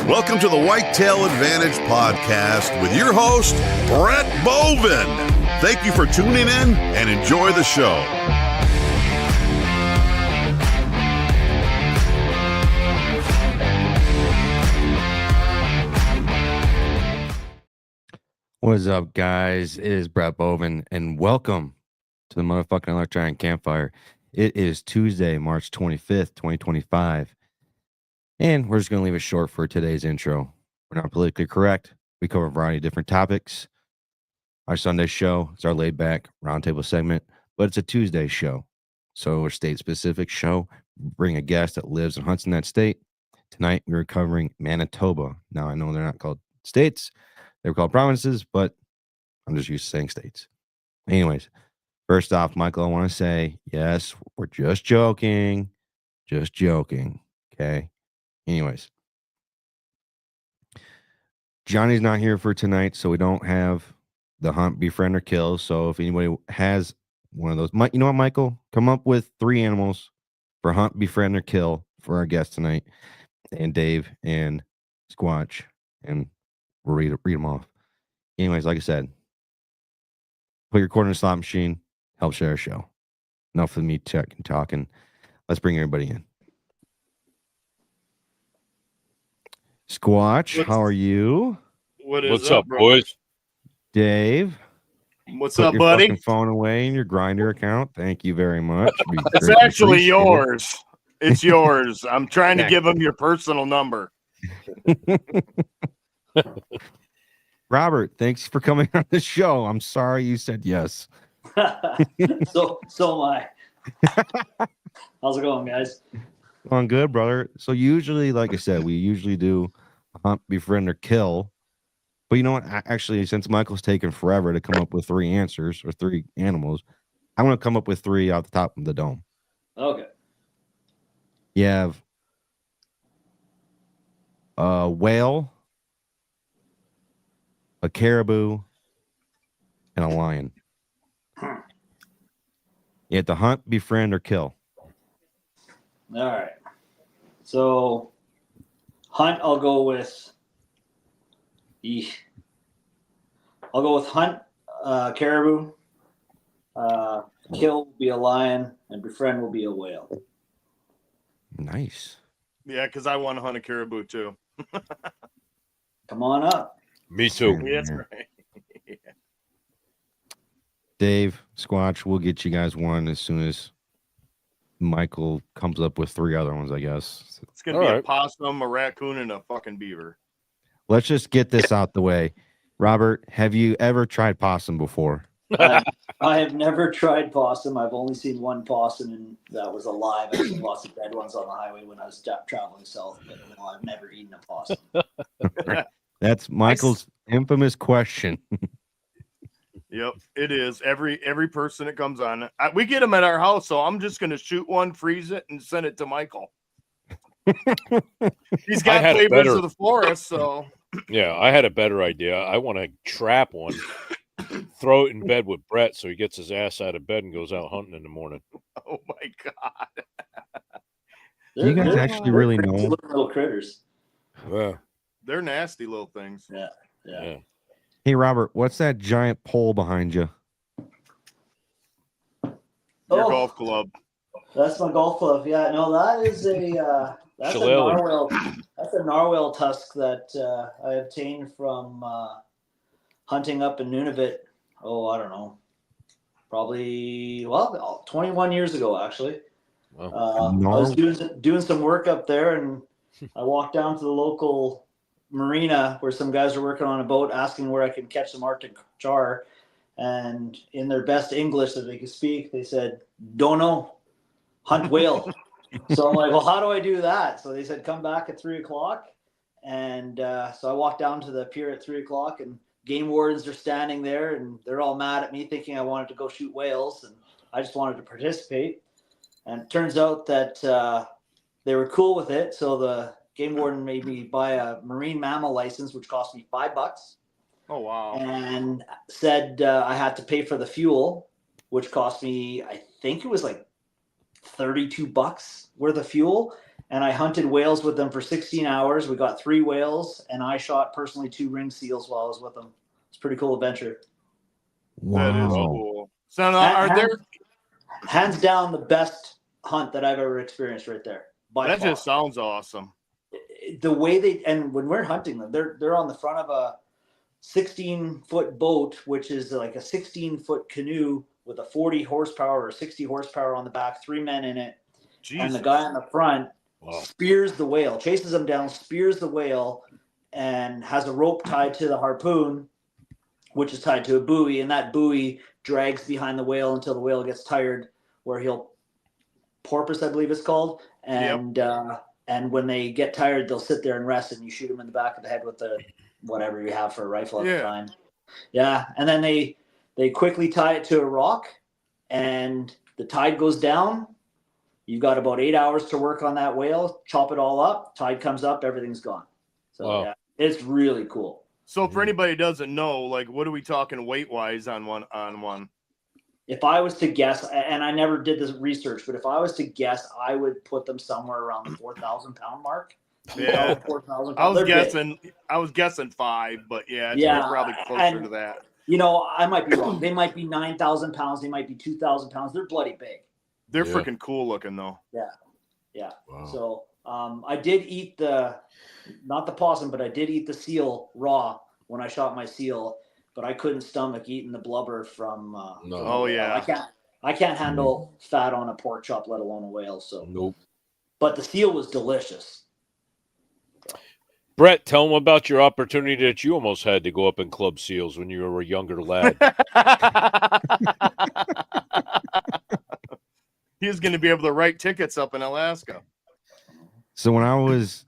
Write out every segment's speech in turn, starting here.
Welcome to the Whitetail Advantage Podcast with your host, Brett Bovin. Thank you for tuning in and enjoy the show. What is up, guys? It is Brett Bovin, and welcome to the motherfucking Electronic Campfire. It is Tuesday, March 25th, 2025. And we're just going to leave it short for today's intro. We're not politically correct. We cover a variety of different topics. Our Sunday show is our laid-back roundtable segment, but it's a Tuesday show. So a state-specific show. Bring a guest that lives and hunts in that state. Tonight, we were covering Manitoba. Now, I know they're not called states. They're called provinces, but I'm just used to saying states. Anyways, first off, Michael, I want to say, yes, we're just joking. Just joking. Okay? Anyways, Johnny's not here for tonight, so we don't have the hunt, befriend, or kill. So if anybody has one of those, you know what, Michael? Come up with 3 animals for hunt, befriend, or kill for our guest tonight, and Dave and Squatch, and we'll read them off. Anyways, like I said, put your quarter in the slot machine, help share a show. Enough of me talking. Let's bring everybody in. Squatch, how are you? What's up, boys? Dave, what's up, up, buddy? Put your phone away in your Grindr account. Thank you very much. It's actually yours. It's yours. I'm trying to give him your personal number. Robert, thanks for coming on the show. I'm sorry you said yes. So am I. How's it going, guys? Going good, brother. So usually, like I said, we usually do hunt, befriend, or kill. But you know what? Actually, since Michael's taken forever to come up with 3 answers or 3 animals, I'm going to come up with 3 out the top of the dome. Okay. You have a whale, a caribou, and a lion. You have to hunt, befriend, or kill. All right. So, hunt, I'll go with hunt, caribou. Kill will be a lion, and befriend will be a whale. Nice. Yeah, because I want to hunt a caribou too. Come on up. Me too. Yeah, that's right. Yeah. Dave, Squatch, we'll get you guys one as soon as Michael comes up with 3 other ones, I guess. It's going to be a possum, a raccoon, and a fucking beaver. Let's just get this out the way. Robert, have you ever tried possum before? I have never tried possum. I've only seen one possum, and that was alive. I've seen lots of dead ones on the highway when I was traveling south, but no, I've never eaten a possum. That's Michael's infamous question. Yep, it is. Every person that comes on, we get them at our house, so I'm just going to shoot one, freeze it, and send it to Michael. He's got flavors of the forest, so. Yeah, I had a better idea. I want to trap one, throw it in bed with Brett so he gets his ass out of bed and goes out hunting in the morning. Oh, my God. You guys actually really know little critters. Yeah. They're nasty little things. Yeah. Hey, Robert, what's that giant pole behind you? Your golf club. That's my golf club. Yeah, no, that is that's a narwhal. That's a narwhal tusk that I obtained from hunting up in Nunavut. Oh, I don't know, probably 21 years ago actually. Wow. I was doing some work up there, and I walked down to the local marina where some guys are working on a boat, asking where I can catch some Arctic char, and in their best English that they could speak, they said, "Don't know, hunt whale." So I'm like, well, how do I do that? So they said, come back at 3:00. And so I walked down to the pier at 3:00, and game wardens are standing there, and they're all mad at me, thinking I wanted to go shoot whales, and I just wanted to participate. And it turns out that they were cool with it. So the game warden made me buy a marine mammal license, which cost me $5. Oh, wow. And said I had to pay for the fuel, which cost me, I think it was like $32 worth of fuel. and I hunted whales with them for 16 hours. We got 3 whales, and I shot personally 2 ring seals while I was with them. It's a pretty cool adventure. That is Wow. cool. So now, are there? Hands down the best hunt that I've ever experienced right there. By That far. just sounds awesome. The way and when we're hunting them, they're on the front of a 16-foot boat, which is like a 16-foot canoe with a 40 horsepower or 60 horsepower on the back, 3 men in it. Jesus. And the guy on the front spears the whale, chases him down, spears the whale, and has a rope tied to the harpoon, which is tied to a buoy, and that buoy drags behind the whale until the whale gets tired, where he'll porpoise, I believe it's called, and and when they get tired, they'll sit there and rest, and you shoot them in the back of the head with the whatever you have for a rifle at the time. Yeah, and then they quickly tie it to a rock, and the tide goes down. You've got about 8 hours to work on that whale. Chop it all up. Tide comes up. Everything's gone. So yeah, it's really cool. So for anybody who doesn't know, like, what are we talking weight wise on one? If I was to guess, and I never did this research, but if I was to guess, I would put them somewhere around the 4,000 pound mark. Yeah, 4,000 pounds. I was guessing 5, but it's probably closer to that. You know, I might be wrong. They might be 9,000 pounds. They might be 2,000 pounds. They're bloody big. They're freaking cool looking though. Yeah. Wow. So I did eat not the possum, but I did eat the seal raw when I shot my seal. But I couldn't stomach eating the blubber from. No. Oh yeah. I can't handle fat on a pork chop, let alone a whale. So Nope. But the seal was delicious. Brett, tell them about your opportunity that you almost had to go up and club seals when you were a younger lad. He's going to be able to write tickets up in Alaska. So when I was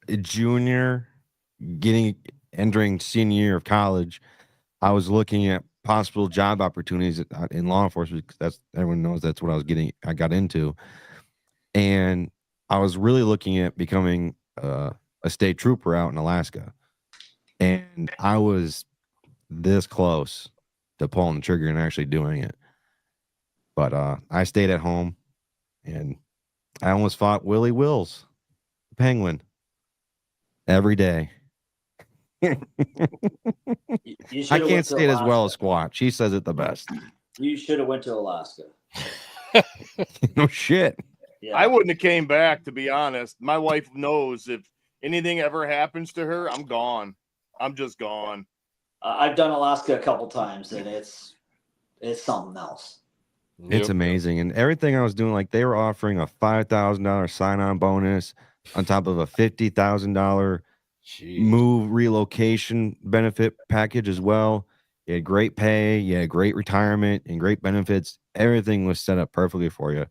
a junior, entering senior year of college, I was looking at possible job opportunities in law enforcement because everyone knows that's what I got into, and I was really looking at becoming a state trooper out in Alaska, and I was this close to pulling the trigger and actually doing it. But I stayed at home, and I almost fought Willie Wills, the penguin, every day. I can't say it as well as Squatch. She says it the best. You should have went to Alaska. No shit. Yeah. I wouldn't have came back, to be honest. My wife knows if anything ever happens to her, I'm gone. I'm just gone. I've done Alaska a couple times, and it's something else. It's amazing. And everything I was doing, like they were offering a $5,000 sign-on bonus on top of a $50,000 move relocation benefit package as well. You had great pay, you had great retirement and great benefits. Everything was set up perfectly for you.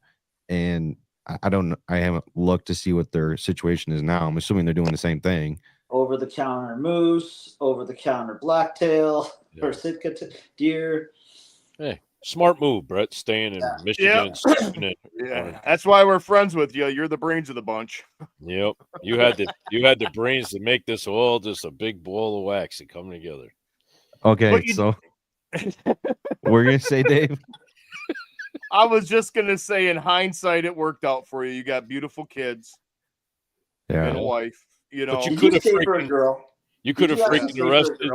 And I haven't looked to see what their situation is now. I'm assuming they're doing the same thing. Over-the-counter moose, over-the-counter blacktail, or Sitka deer. Hey, smart move, Brett, staying in Michigan. Yeah, that's why we're friends with you. You're the brains of the bunch. Yep, you had the brains to make this all just a big ball of wax and come together. Okay, so we're gonna say, Dave. I was just gonna say, in hindsight, it worked out for you. You got beautiful kids, and a wife. You know, but you could have freaking girl. You could have freaking arrested.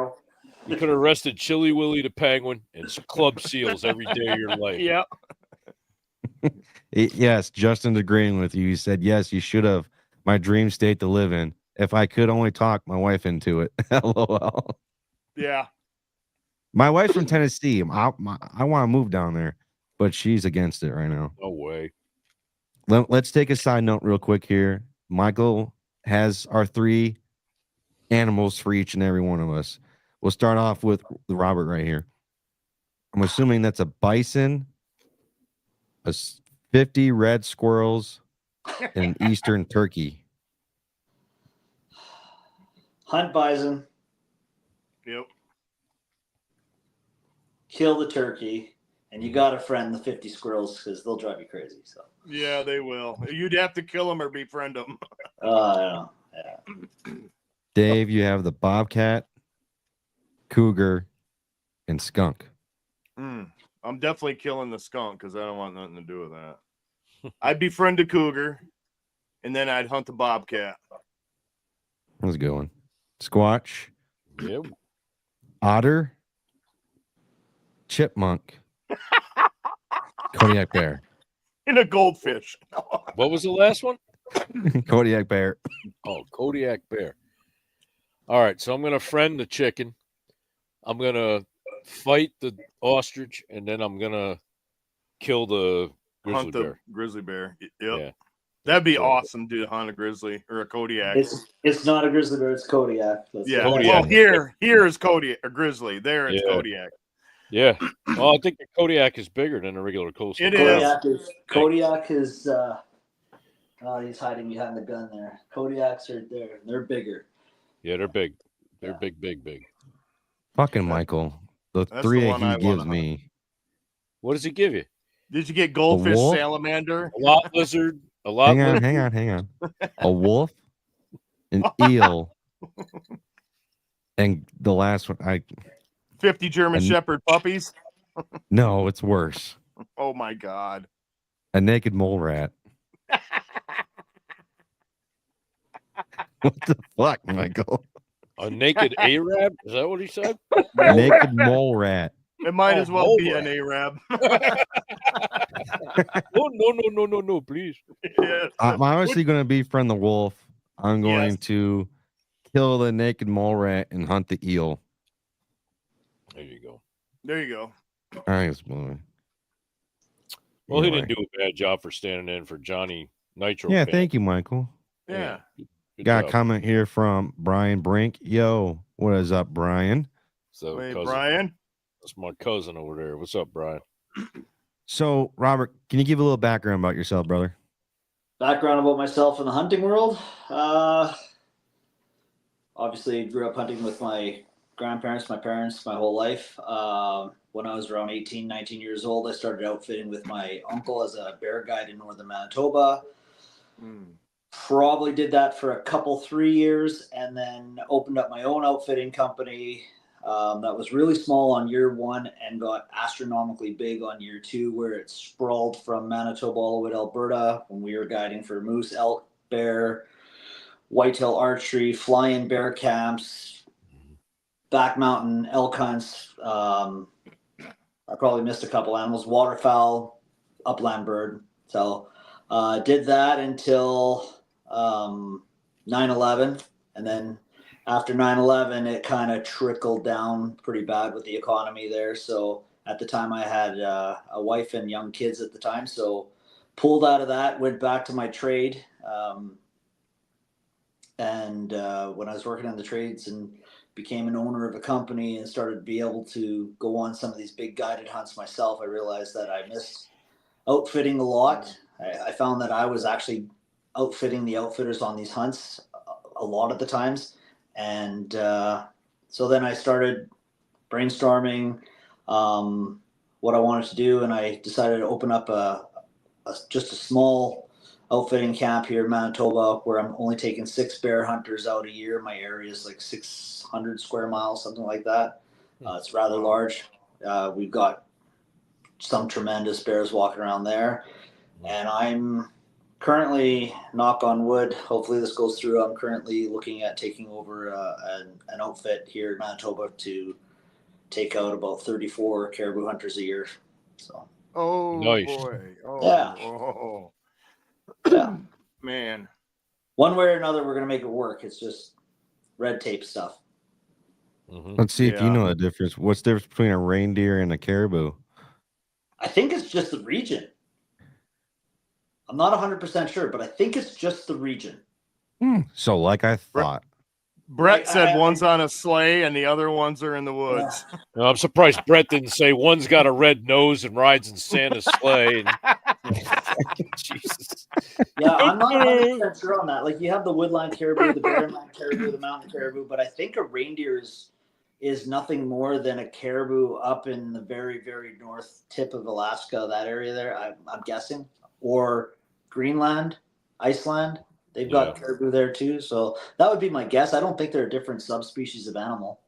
You could have arrested Chili Willie the penguin and club seals every day of your life. Yeah. Yes, Justin's agreeing with you. He said, yes, you should have. My dream state to live in. If I could only talk my wife into it. LOL. Yeah. My wife's from Tennessee. I want to move down there, but she's against it right now. No way. Let's take a side note real quick here. Michael has our 3 animals for each and every one of us. We'll start off with Robert right here. I'm assuming that's a bison, 50 red squirrels, and an eastern turkey. Hunt bison. Yep. Kill the turkey, and you got to friend the 50 squirrels because they'll drive you crazy. So. Yeah, they will. You'd have to kill them or befriend them. I know. Yeah. Dave, you have the bobcat, cougar, and skunk. I'm definitely killing the skunk because I don't want nothing to do with that. I'd befriend a cougar. and then I'd hunt the bobcat. That was a good one. Squatch, Yeah. otter, chipmunk, Kodiak bear. And a goldfish. What was the last one? Kodiak bear. Oh, Kodiak bear. All right, so I'm going to friend the chicken. I'm going to fight the ostrich, and then I'm going to kill the grizzly Hunt the bear. grizzly bear. Yep. Yeah. That'd be So- awesome to hunt a grizzly or a Kodiak. It's not a grizzly bear. It's Kodiak. Yeah. Kodiak. Well, here is Kodiak or grizzly. There it's Yeah. Kodiak. Yeah. Well, I think the Kodiak is bigger than a regular coastal. It bear. is. Kodiak is. He's hiding behind the gun there. Kodiaks are there. They're bigger. Yeah, they're big. They're Yeah. big. Fucking Michael. The That's three the that one he I gives wanna me. What does he give you? Did you get goldfish, wolf? salamander? A lot lizard. A lot. Hang on. A wolf, an eel, and the last one. 50 German And- Shepherd puppies? No, it's worse. Oh my God. A naked mole rat. What the fuck, Michael? A naked Arab? Is that what he said? Naked mole rat. It might Oh, as well be mole an Arab. Oh, no, please. Yes. I'm obviously going to befriend the wolf. I'm going Yes. to kill the naked mole rat and hunt the eel. There you go. There you go. I guess, well, Well, he anyway. didn't do a bad job for standing in for Johnny Nitro. Yeah, fan. thank you, Michael. Yeah. Good Got a job. comment here from Brian Brink. Yo, what is up, Brian? So, Wait, cousin. Brian? That's my cousin over there. What's up, Brian? So, Robert, can you give a little background about yourself, brother? Background about myself in the hunting world. Obviously, grew up hunting with my grandparents, my parents, my whole life. When I was around 18, 19 years old, I started outfitting with my uncle as a bear guide in northern Manitoba. Probably did that for 3 years, and then opened up my own outfitting company that was really small on year one and got astronomically big on year two, where it sprawled from Manitoba all the way to Alberta when we were guiding for moose, elk, bear, whitetail archery, fly-in bear camps, back mountain elk hunts. I probably missed a couple animals, waterfowl, upland bird. So did that until 9/11, and then after 9/11, it kind of trickled down pretty bad with the economy there. So at the time, I had a wife and young kids at the time, so pulled out of that, went back to my trade. And when I was working on the trades and became an owner of a company and started to be able to go on some of these big guided hunts myself, I realized that I missed outfitting a lot. I found that I was actually outfitting the outfitters on these hunts a lot of the times. And so then I started brainstorming what I wanted to do, and I decided to open up just a small outfitting camp here in Manitoba, where I'm only taking 6 bear hunters out a year. My area is like 600 square miles, something like that. It's rather large. We've got some tremendous bears walking around there, and I'm currently, knock on wood, hopefully this goes through, I'm currently looking at taking over an outfit here in Manitoba to take out about 34 caribou hunters a year. So Oh, Nice. boy. Oh, Yeah. oh. yeah, Man. one way or another, we're gonna make it work. It's just red tape stuff. Mhm. Let's see if you Yeah. know the difference. What's the difference between a reindeer and a caribou? I think it's just the region. I'm not 100% sure, but I think it's just the region. So, like I thought, Brett said I- one's on a sleigh and the other ones are in the woods. No, I'm surprised Brett didn't say one's got a red nose and rides in Santa's sleigh. Jesus. Yeah, I'm not 100% sure on that. Like, you have the woodline caribou, the barrenland caribou, the mountain caribou, but I think a reindeer is nothing more than a caribou up in the very, very north tip of Alaska, that area there, I'm guessing, or Greenland, Iceland. They've got Yeah. caribou there too, so that would be my guess. I don't think they're a different subspecies of animal.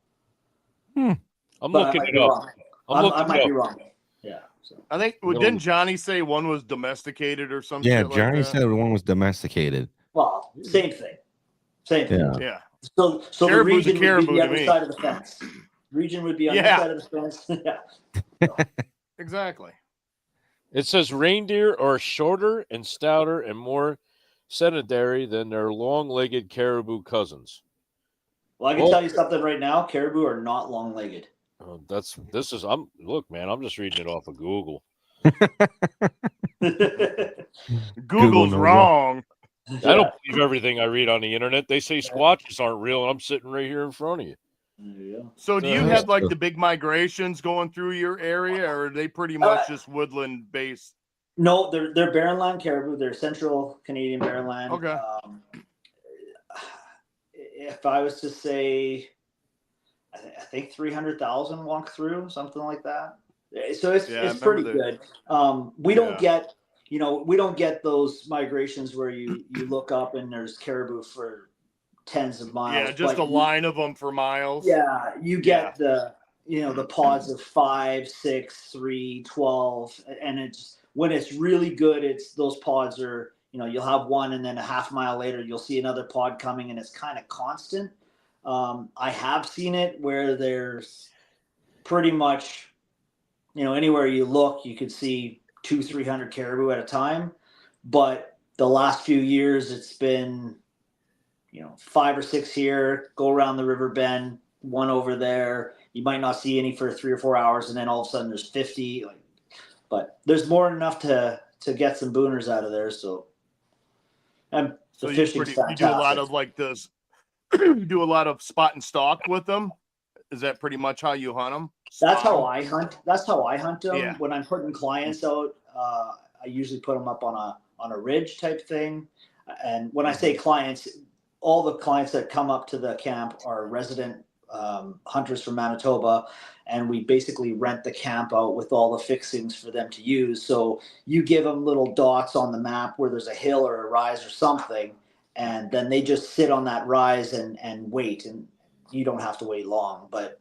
I'm But looking I might it be up. wrong. I'm I looking might it be up. wrong. Yeah. So. I think, No. didn't Johnny say one was domesticated or some yeah, shit like Johnny that? said one was domesticated. Well, same thing. Same thing. Yeah. Yeah. So the Caribou's a region would be caribou the to other me. side of the fence. Region would be on Yeah. this side of the fence. Yeah. Exactly. It says reindeer are shorter and stouter and more sedentary than their long-legged caribou cousins. Well, I can tell you something right now. Caribou are not long-legged. Look, man, I'm just reading it off of Google. Google's knows wrong. I don't believe everything I read on the internet. They say squatches aren't real, and I'm sitting right here in front of you. So do you Yeah. have like the big migrations going through your area, or are they pretty much just woodland based? No, they're barren land caribou. They're central Canadian barren land. Okay. If I was to say, I think 300,000 walk through, something like that. So it's pretty good. We don't get, we don't get those migrations where you look up and there's caribou for tens of miles. Yeah, just a line of them for miles. Yeah, you get the pods of 5, 6, 3, 12, and it's when it's really good. It's those pods are, you'll have one, and then a half mile later you'll see another pod coming, and it's kind of constant. I have seen it where there's pretty much, anywhere you look, you could see 200-300 caribou at a time. But the last few years, it's been, 5 or 6 here, go around the river bend, one over there. You might not see any for 3 or 4 hours, and then all of a sudden there's 50. But there's more than enough to get some booners out of there. So, and the fishing's fantastic. You do a lot of like this. You do a lot of spot and stalk with them. Is that pretty much how you hunt them? That's how I hunt. That's how I hunt them. Yeah. When I'm putting clients out, I usually put them up on a ridge type thing. And when I say clients, all the clients that come up to the camp are resident hunters from Manitoba, and we basically rent the camp out with all the fixings for them to use. So you give them little dots on the map where there's a hill or a rise or something, and then they just sit on that rise and wait, and you don't have to wait long. But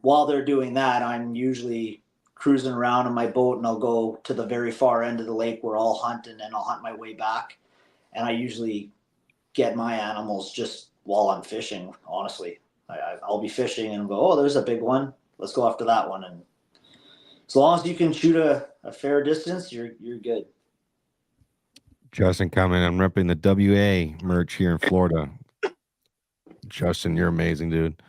while they're doing that, I'm usually cruising around in my boat, and I'll go to the very far end of the lake where I'll hunt, and then I'll hunt my way back. And I usually get my animals just while I'm fishing, honestly. I'll be fishing and go, oh, there's a big one. Let's go after that one. And as long as you can shoot a fair distance, you're good. Justin coming. I'm repping the WA merch here in Florida. Justin, you're amazing, dude.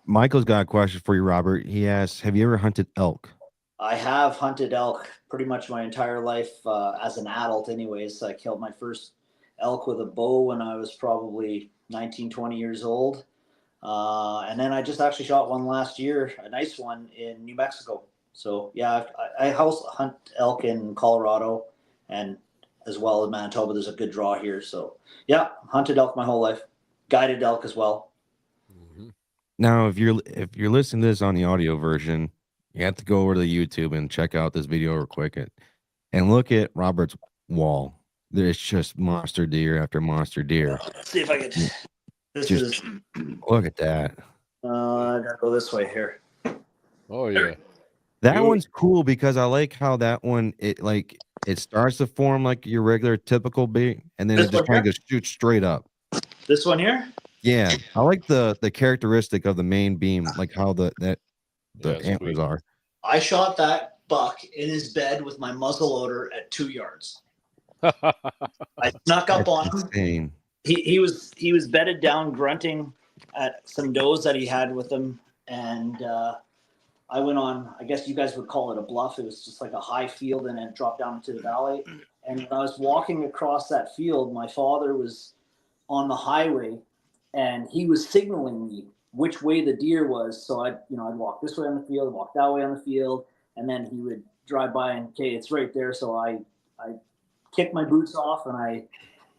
Michael's got a question for you, Robert. He asks, have you ever hunted elk? I have hunted elk pretty much my entire life as an adult anyways. I killed my first elk with a bow when I was probably 19, 20 years old. And then I just actually shot one last year, a nice one in New Mexico. So yeah, I hunt elk in Colorado and as well as Manitoba. There's a good draw here. So yeah, hunted elk my whole life, guided elk as well. Mm-hmm. Now, if you're listening to this on the audio version, you have to go over to YouTube and check out this video real quick and look at Robert's wall. There's just monster deer after monster deer. Let's see if I can. Look at that. I gotta go this way here. Oh yeah, that one's cool because I like how that one it starts to form like your regular typical bee, and then it just kind of shoots straight up. This one here. Yeah, I like the characteristic of the main beam, like how the antlers are. I shot that buck in his bed with my muzzle loader at 2 yards. I snuck up on him. He was bedded down, grunting at some does that he had with him, and I went on. I guess you guys would call it a bluff. It was just like a high field, and it dropped down into the valley. And when I was walking across that field, my father was on the highway, and he was signaling me which way the deer was. So I'd walk this way on the field, walk that way on the field, and then he would drive by and, okay, it's right there. So I kicked my boots off and I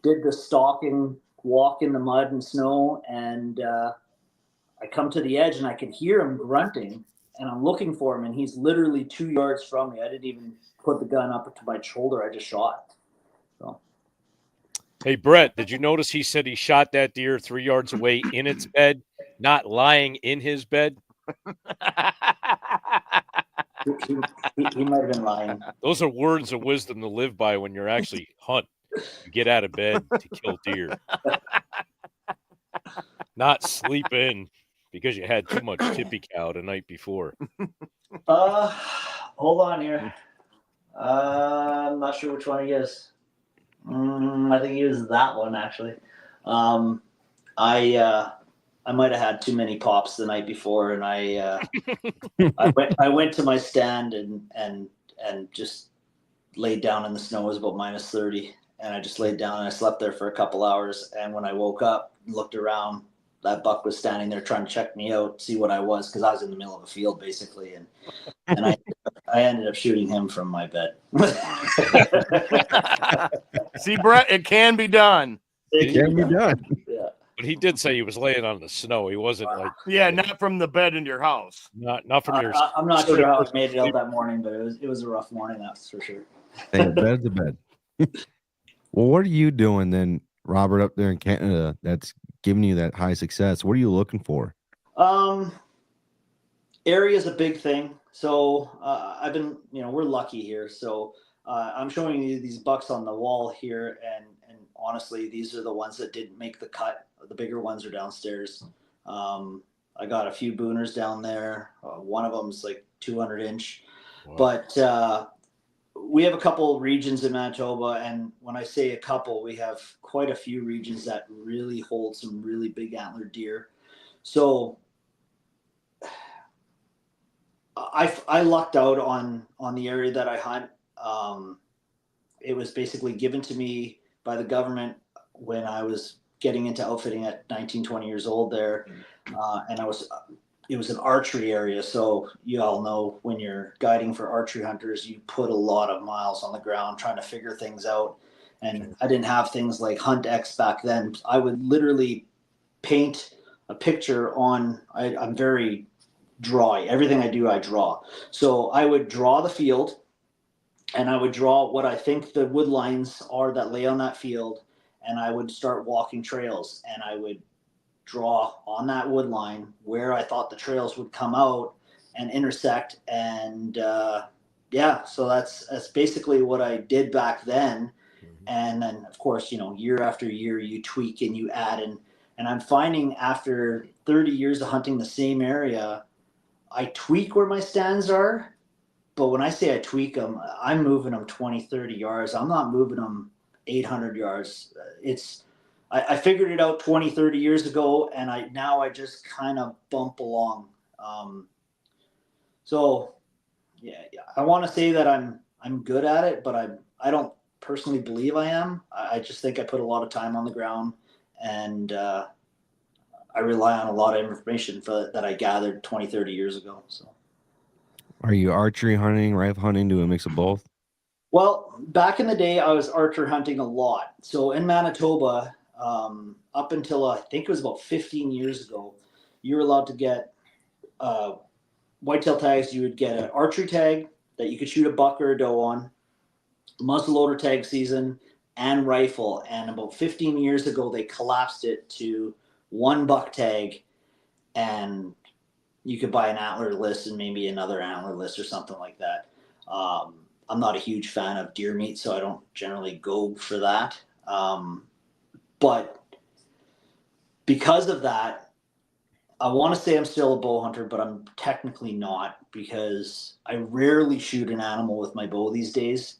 did the stalking walk in the mud and snow, and I come to the edge and I can hear him grunting, and I'm looking for him, and he's literally 2 yards from me. I didn't even put the gun up to my shoulder. I just shot. So. Hey, Brett, did you notice he said he shot that deer 3 yards away in its bed, not lying in his bed? He might have been lying. Those are words of wisdom to live by when you're actually hunting. You get out of bed to kill deer, not sleep in because you had too much tippy cow the night before. Hold on here. I'm not sure which one he is. I think he was that one actually. I might have had too many pops the night before, and I went to my stand and just laid down in the snow. It was about -30, and I just laid down and I slept there for a couple hours. And when I woke up and looked around, that buck was standing there trying to check me out, see what I was, because I was in the middle of a field basically, and I ended up shooting him from my bed. See, Brett, it can be done. It can be done. Yeah. But he did say he was laying on the snow. He wasn't like Not from the bed in your house. not from your. I'm not sure how I made it out that morning, but it was a rough morning, that's for sure. Hey, bed's a bed. Well, what are you doing then, Robert, up there in Canada that's giving you that high success? What are you looking for? Area is a big thing. So I've been, we're lucky here. So I'm showing you these bucks on the wall here, and honestly, these are the ones that didn't make the cut. The bigger ones are downstairs. I got a few booners down there. One of them's like 200-inch. Wow. But we have a couple regions in Manitoba, and when I say a couple, we have quite a few regions that really hold some really big antlered deer. So I lucked out on the area that I hunt. It was basically given to me by the government when I was getting into outfitting at 19, 20 years old there. And it was an archery area. So you all know when you're guiding for archery hunters, you put a lot of miles on the ground trying to figure things out. And I didn't have things like HuntX back then. I would literally paint a picture on, I'm very drawy. Everything I do, I draw. So I would draw the field, and I would draw what I think the wood lines are that lay on that field. And I would start walking trails, and I would draw on that wood line where I thought the trails would come out and intersect. And so that's basically what I did back then. And then of course, year after year you tweak and you add, and I'm finding after 30 years of hunting the same area, I tweak where my stands are. But when I say I tweak them, I'm moving them 20, 30 yards. I'm not moving them 800 yards. I figured it out 20, 30 years ago, and I just kind of bump along. So yeah, I want to say that I'm good at it, but I don't personally believe I am. I just think I put a lot of time on the ground, and I rely on a lot of information that I gathered 20, 30 years ago. So. Are you archery hunting, rifle hunting, do a mix of both? Well, back in the day, I was archer hunting a lot. So in Manitoba, up until I think it was about 15 years ago, you were allowed to get whitetail tags. You would get an archery tag that you could shoot a buck or a doe on, muzzleloader tag season, and rifle. And about 15 years ago, they collapsed it to one buck tag, and you could buy an antler list and maybe another antler list or something like that. I'm not a huge fan of deer meat, so I don't generally go for that. But because of that, I want to say I'm still a bow hunter, but I'm technically not, because I rarely shoot an animal with my bow these days.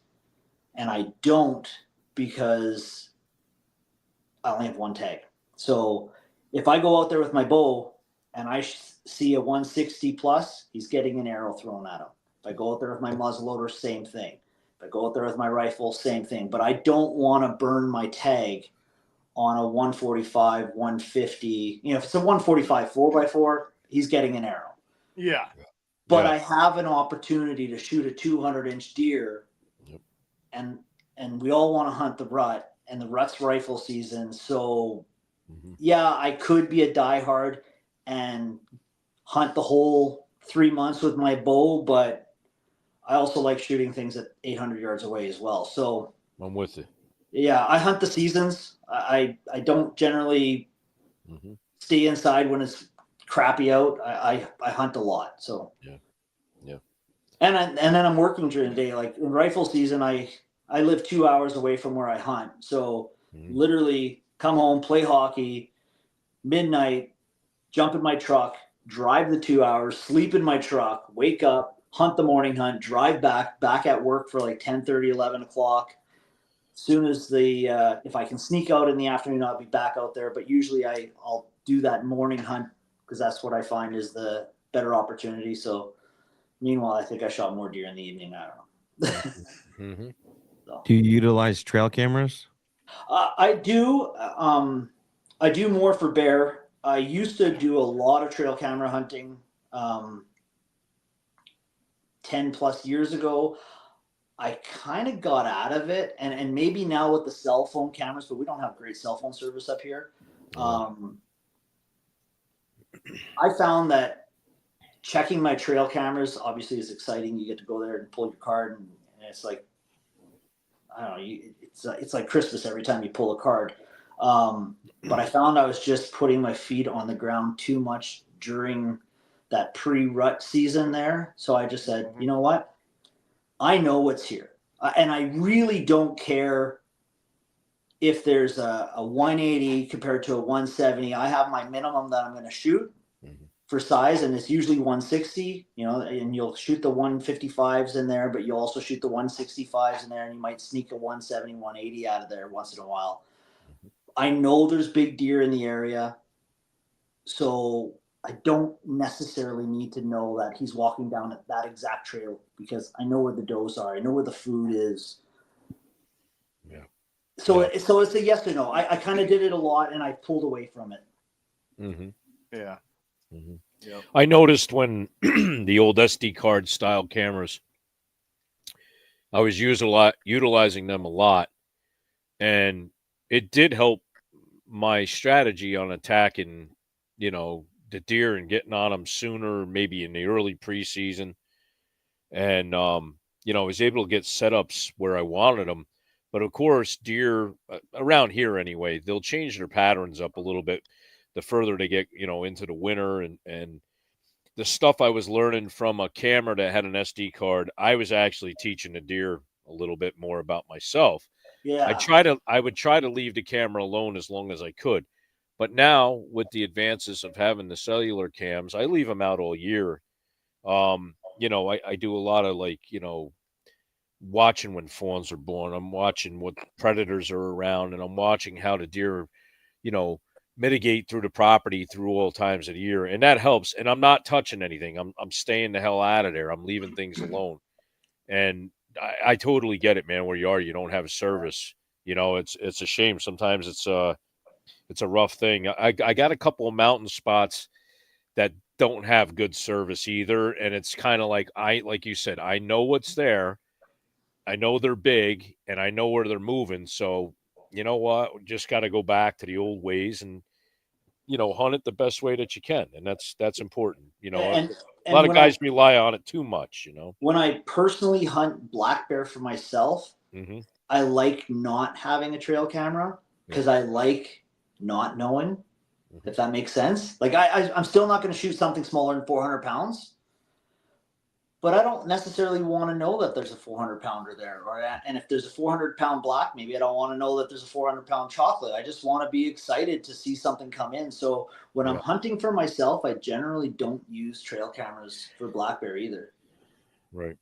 And I don't, because I only have one tag. So if I go out there with my bow and I see a 160 plus, he's getting an arrow thrown at him. If I go out there with my muzzleloader, same thing. If I go out there with my rifle, same thing. But I don't want to burn my tag on a 145, 150. If it's a 145 4x4, he's getting an arrow. Yeah. But I have an opportunity to shoot a 200-inch deer. Yep. And we all want to hunt the rut, and the rut's rifle season. So yeah, I could be a diehard and hunt the whole 3 months with my bow, but I also like shooting things at 800 yards away as well. So I'm with you. Yeah, I hunt the seasons. I don't generally stay inside when it's crappy out. I hunt a lot. So yeah. And then I'm working during the day. Like in rifle season, I I live 2 hours away from where I hunt. So literally come home, play hockey, midnight, jump in my truck, drive the 2 hours, sleep in my truck, wake up, hunt the morning hunt, drive back at work for like 10:30, 11 o'clock. As soon as if I can sneak out in the afternoon, I'll be back out there. But usually I'll do that morning hunt because that's what I find is the better opportunity. So meanwhile, I think I shot more deer in the evening. I don't know. So. Do you utilize trail cameras? I do. I do more for bear. I used to do a lot of trail camera hunting 10 plus years ago. I kind of got out of it, and maybe now with the cell phone cameras, but we don't have great cell phone service up here. I found that checking my trail cameras obviously is exciting. You get to go there and pull your card, and it's like, I don't know, it's like Christmas every time you pull a card. But I found I was just putting my feet on the ground too much during that pre-rut season there. So I just said, you know what? I know what's here. And I really don't care if there's a 180 compared to a 170. I have my minimum that I'm going to shoot for size, and it's usually 160, and you'll shoot the 155s in there, but you'll also shoot the 165s in there, and you might sneak a 170, 180 out of there once in a while. I know there's big deer in the area, so I don't necessarily need to know that he's walking down that exact trail because I know where the does are. I know where the food is. Yeah. So it's a yes or no. I kind of did it a lot, and I pulled away from it. Mm-hmm. Yeah. Mm-hmm. Yep. I noticed when the old SD card style cameras, I was utilizing them a lot, and it did help my strategy on attacking, the deer and getting on them sooner, maybe in the early preseason. And, I was able to get setups where I wanted them. But of course, deer around here anyway, they'll change their patterns up a little bit the further they get, into the winter. And the stuff I was learning from a camera that had an SD card, I was actually teaching the deer a little bit more about myself. Yeah. I would try to leave the camera alone as long as I could. But now with the advances of having the cellular cams, I leave them out all year. I do a lot of watching when fawns are born. I'm watching what predators are around, and I'm watching how the deer, mitigate through the property through all times of the year. And that helps. And I'm not touching anything. I'm staying the hell out of there. I'm leaving things alone. And I totally get it, man. Where you are, you don't have a service. It's a shame. Sometimes it's a rough thing. I got a couple of mountain spots that don't have good service either. And it's kind of like you said, I know what's there. I know they're big and I know where they're moving. So you know what? We just got to go back to the old ways and, hunt it the best way that you can. And that's important. A lot of guys rely on it too much, When I personally hunt black bear for myself, I like not having a trail camera because I like not knowing, if that makes sense. Like I'm still not going to shoot something smaller than 400 pounds, but I don't necessarily want to know that there's a 400 pounder there. And if there's a 400 pound black, maybe I don't want to know that there's a 400 pound chocolate. I just want to be excited to see something come in. So when I'm hunting for myself, I generally don't use trail cameras for black bear either. Right.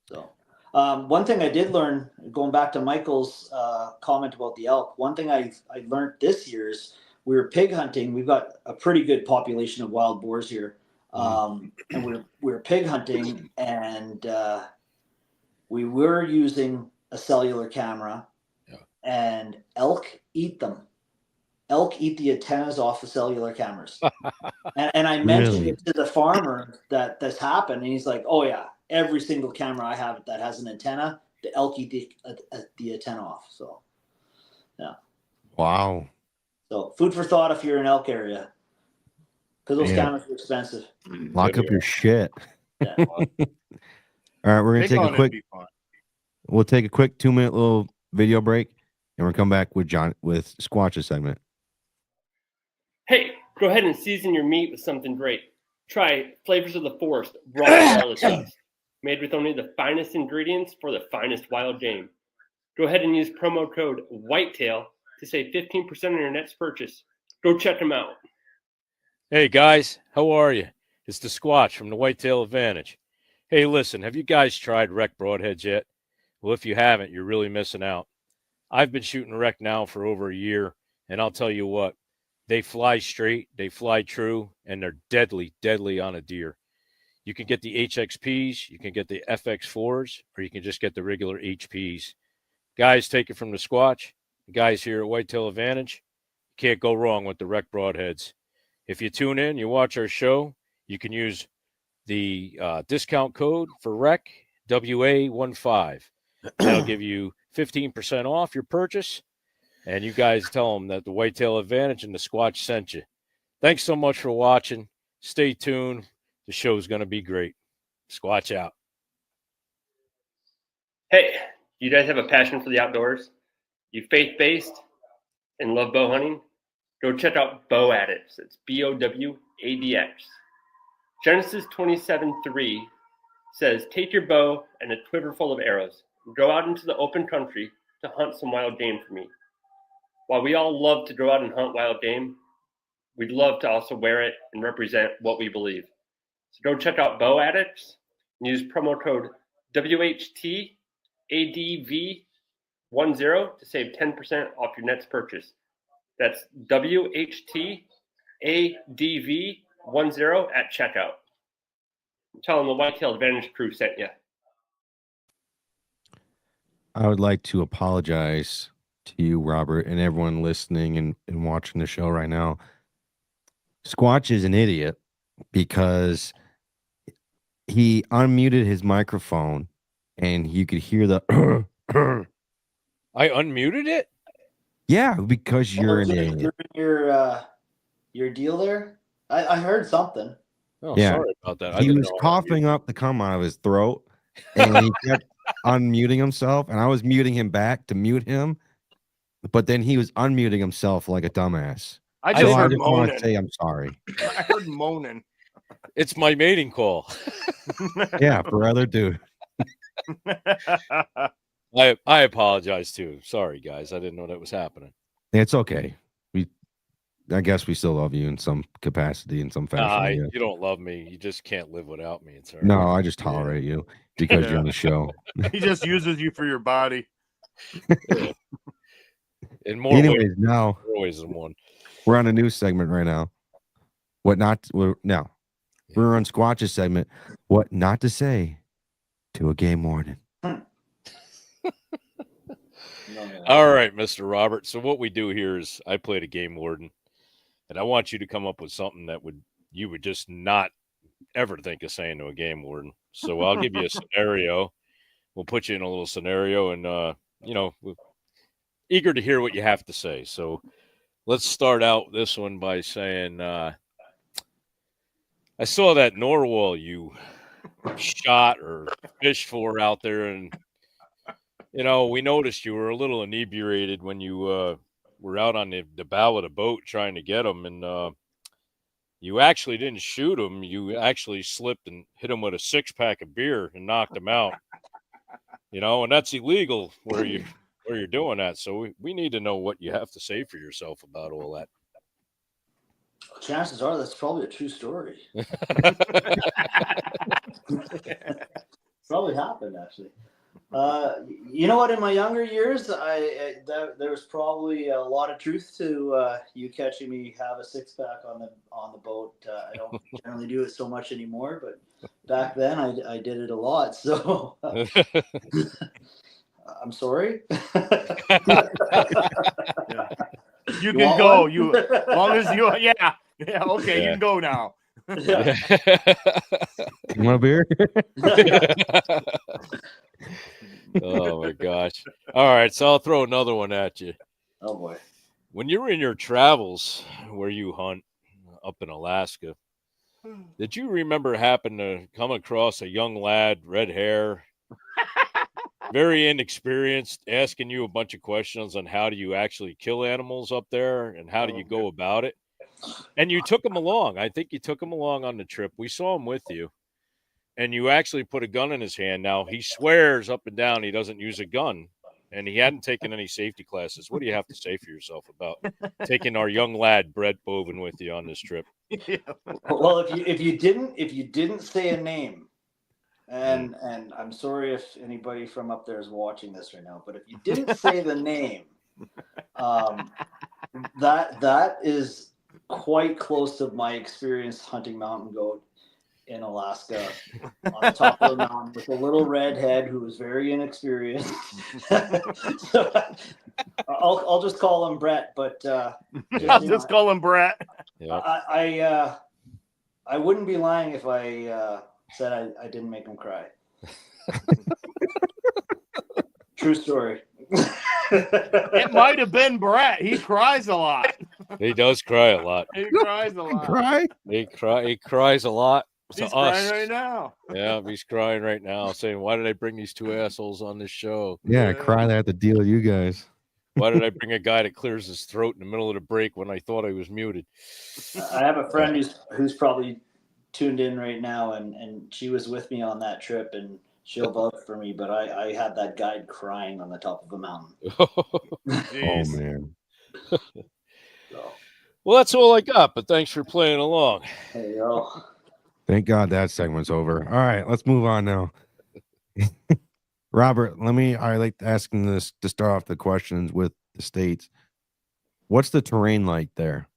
So one thing I did learn, going back to Michael's comment about the elk, one thing I learned this year is we were pig hunting. We've got a pretty good population of wild boars here. And we're pig hunting, and we were using a cellular camera, and elk eat them. Elk eat the antennas off the cellular cameras. and I mentioned it to the farmer that this happened, and he's like, "Oh yeah, every single camera I have that has an antenna, the elk eat the antenna off." So, yeah. Wow. So food for thought if you're in elk area. Because those cameras are expensive. Lock up your shit. Yeah. All right, we're gonna we'll take a quick 2-minute little video break, and we'll come back with Squatch's segment. Hey, go ahead and season your meat with something great. Try Flavors of the Forest raw garlic sauce. made with only the finest ingredients for the finest wild game. Go ahead and use promo code Whitetail to save 15% on your next purchase. Go check them out. Hey guys, how are you? It's the Squatch from the Whitetail Advantage. Hey, listen, have you guys tried rec broadheads yet? Well, if you haven't, you're really missing out. I've been shooting rec now for over a year, and I'll tell you what, they fly straight, they fly true, and they're deadly, deadly on a deer. You can get the HXPs, you can get the FX4s, or you can just get the regular HPs. Guys, take it from the Squatch. The guys here at Whitetail Advantage, you can't go wrong with the rec broadheads. If you tune in, you watch our show, you can use the discount code for rec, WA15. That'll give you 15% off your purchase. And you guys tell them that the Whitetail Advantage and the Squatch sent you. Thanks so much for watching. Stay tuned. The show's going to be great. Squatch out. Hey, you guys have a passion for the outdoors? You faith-based and love bow hunting? Go check out Bow Addicts. It's BOWADX. Genesis 27:3 says, take your bow and a quiver full of arrows. Go out into the open country to hunt some wild game for me. While we all love to go out and hunt wild game, we'd love to also wear it and represent what we believe. So go check out Bow Addicts and use promo code WHTADV10 to save 10% off your next purchase. That's WHTADV10 at checkout. Tell them the Whitetail Advantage crew sent you. I would like to apologize to you, Robert, and everyone listening and watching the show right now. Squatch is an idiot because he unmuted his microphone and you could hear the I unmuted it? Yeah, because you're an idiot. Your deal there? I heard something. Oh, Yeah. sorry about that. He was coughing up the cum out of his throat and he kept unmuting himself, and I was muting him back to mute him, but then he was unmuting himself like a dumbass. I just heard want moaning. to say I'm sorry. I heard moaning. It's my mating call. Yeah, brother, dude. I apologize too. Sorry, guys. I didn't know that was happening. It's okay. I guess we still love you in some capacity, in some fashion. Yeah. You don't love me. You just can't live without me. It's all right. No, I just tolerate you because you're on the show. He just uses you for your body. Yeah. In more Anyways, now ways than one. we're on a new segment right now. We're on Squatch's segment. What not to say to a game warden. All right, Mr. Robert. So what we do here is I played a game warden, and I want you to come up with something that you would just not ever think of saying to a game warden. So I'll give you a scenario. We'll put you in a little scenario, and we're eager to hear what you have to say. So let's start out this one by saying, I saw that narwhal you shot or fished for out there, and we noticed you were a little inebriated when you were out on the bow of the boat trying to get him, and you actually didn't shoot him. You actually slipped and hit him with a 6-pack of beer and knocked him out. And that's illegal where you're doing that. So we need to know what you have to say for yourself about all that. Chances are that's probably a true story. Probably happened, actually. You know what? In my younger years, there was probably a lot of truth to you catching me have a 6-pack on the boat. I don't generally do it so much anymore, but back then I did it a lot. So I'm sorry. Yeah. You can go. One? You as long as you yeah. Okay, you can go now. Yeah. You want a beer? Oh my gosh. All right, so I'll throw another one at you. Oh boy. When you're in your travels where you hunt up in Alaska, did you remember happen to come across a young lad, red hair, very inexperienced, asking you a bunch of questions on how do you actually kill animals up there and how do you go about it? And you took him along. I think you took him along on the trip. We saw him with you. and you actually put a gun in his hand. Now, he swears up and down he doesn't use a gun, and he hadn't taken any safety classes. What do you have to say for yourself about taking our young lad, Brett Bovin, with you on this trip? Yeah. Well, if you didn't say a name, and I'm sorry if anybody from up there is watching this right now, but if you didn't say the name, that is quite close to my experience hunting mountain goat in Alaska on the top of the mountain with a little redhead who was very inexperienced. So I'll just call him Brett, but just call him Brett. Yeah. I wouldn't be lying if I said I didn't make him cry. True story. It might have been Brett. He cries a lot. He does cry a lot. He cries a lot. Cry? He cries a lot. He's to us. crying right now. Yeah, he's crying right now, saying, "Why did I bring these two assholes on this show? Yeah, cry that I have to deal with you guys. Why did I bring a guy that clears his throat in the middle of the break when I thought I was muted?" I have a friend who's probably tuned in right now, and she was with me on that trip, and she'll vouch for me, but I had that guide crying on the top of a mountain. Oh, man. So, Well, that's all I got, but thanks for playing along. there you go. Thank God that segment's over. All right, let's move on now. Robert, I like asking this to start off the questions with the states. What's the terrain like there?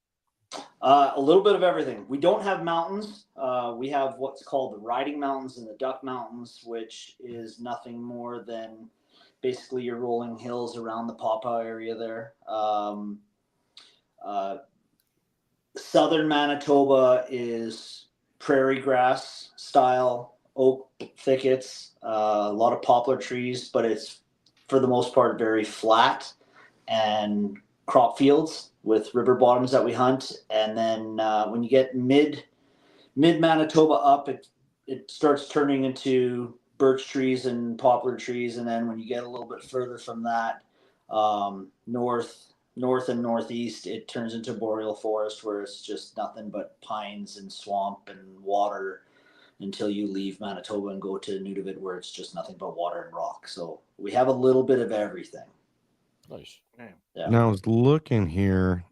A little bit of everything. We don't have mountains. We have what's called the Riding Mountains and the Duck Mountains, which is nothing more than basically your rolling hills around the Pawpaw area there. Southern Manitoba is prairie grass style oak thickets, a lot of poplar trees, but it's for the most part very flat, and crop fields with river bottoms that we hunt. And then when you get mid Manitoba up, it starts turning into birch trees and poplar trees. And then when you get a little bit further from that, north and northeast, it turns into boreal forest where it's just nothing but pines and swamp and water until you leave Manitoba and go to Nunavut, where it's just nothing but water and rock. So we have a little bit of everything. Nice. Yeah. Now I was looking here.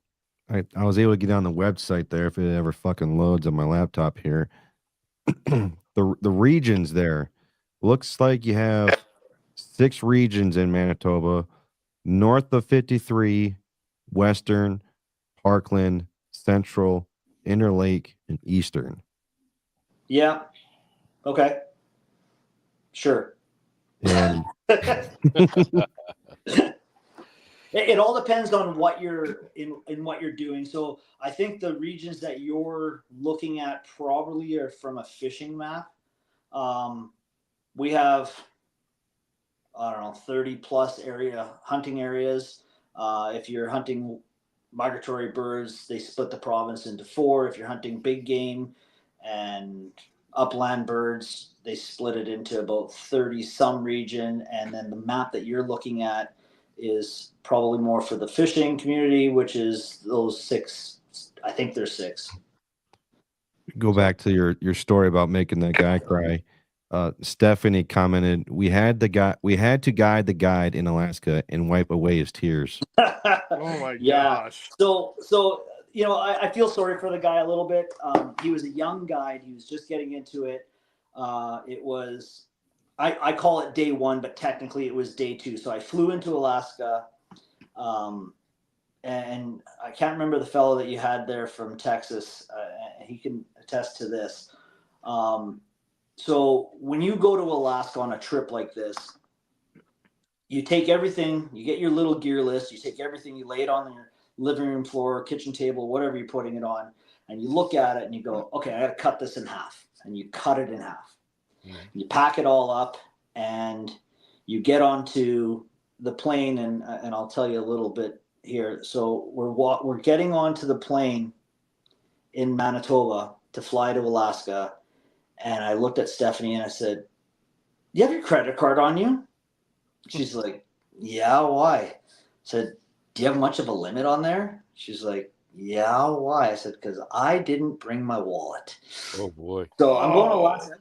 I was able to get on the website there if it ever fucking loads on my laptop here. The regions there looks like you have 6 regions in Manitoba: north of 53, western, Parkland, central, Interlake, and eastern. Yeah. Okay. Sure. And It all depends on what you're in what you're doing. So I think the regions that you're looking at probably are from a fishing map. We have, I don't know, 30 plus hunting areas. If you're hunting migratory birds, they split the province into 4. If you're hunting big game and upland birds, they split it into about 30 some region. And then the map that you're looking at is probably more for the fishing community, which is those 6. I think there's 6. go back to your story about making that guy cry. Stephanie commented, we had to guide the guide in Alaska and wipe away his tears. Oh my gosh. So I feel sorry for the guy a little bit. He was a young guide. He was just getting into it. It was, I call it day 1, but technically it was day 2. So I flew into Alaska, and I can't remember the fellow that you had there from Texas. He can attest to this. So when you go to Alaska on a trip like this, you take everything, you get your little gear list, you take everything, you lay it on your living room floor, kitchen table, whatever you're putting it on, and you look at it and you go, okay, I got to cut this in half. And you cut it in half. Mm-hmm. You pack it all up and you get onto the plane, and I'll tell you a little bit here. So we're getting onto the plane in Manitoba to fly to Alaska. And I looked at Stephanie and I said, you have your credit card on you? She's like, yeah, why? I said, do you have much of a limit on there? She's like, yeah, why? I said, because I didn't bring my wallet. Oh boy. So I'm going to Alaska.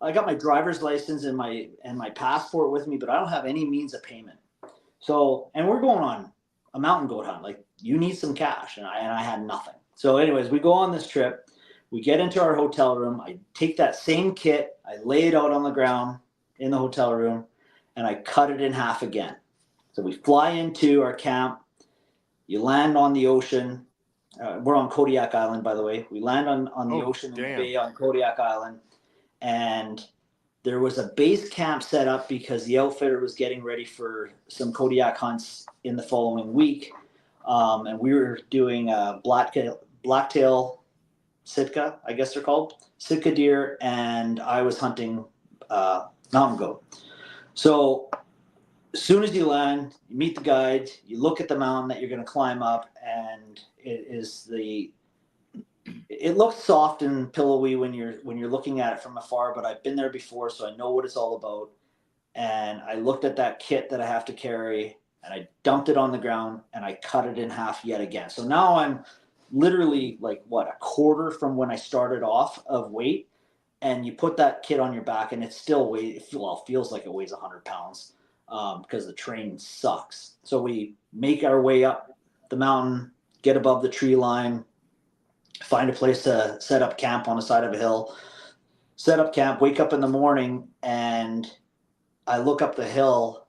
I got my driver's license and my passport with me, but I don't have any means of payment. So, and we're going on a mountain goat hunt. Like, you need some cash, and I had nothing. So, anyways, we go on this trip. We get into our hotel room. I take that same kit. I lay it out on the ground in the hotel room, and I cut it in half again. So we fly into our camp. You land on the ocean. We're on Kodiak Island, by the way. We land on the ocean in the bay on Kodiak Island. And there was a base camp set up because the outfitter was getting ready for some Kodiak hunts in the following week. And we were doing blacktail Sitka, I guess they're called, Sitka deer, and I was hunting mountain goat. So as soon as you land, you meet the guide, you look at the mountain that you're going to climb up, and it looks soft and pillowy when you're looking at it from afar, but I've been there before, so I know what it's all about. And I looked at that kit that I have to carry, and I dumped it on the ground, and I cut it in half yet again. So now I'm literally like, a quarter from when I started off of weight, and you put that kit on your back, and it still feels like it weighs 100 pounds because the terrain sucks. So we make our way up the mountain, get above the tree line, find a place to set up camp on the side of a hill, set up camp, wake up in the morning, and I look up the hill,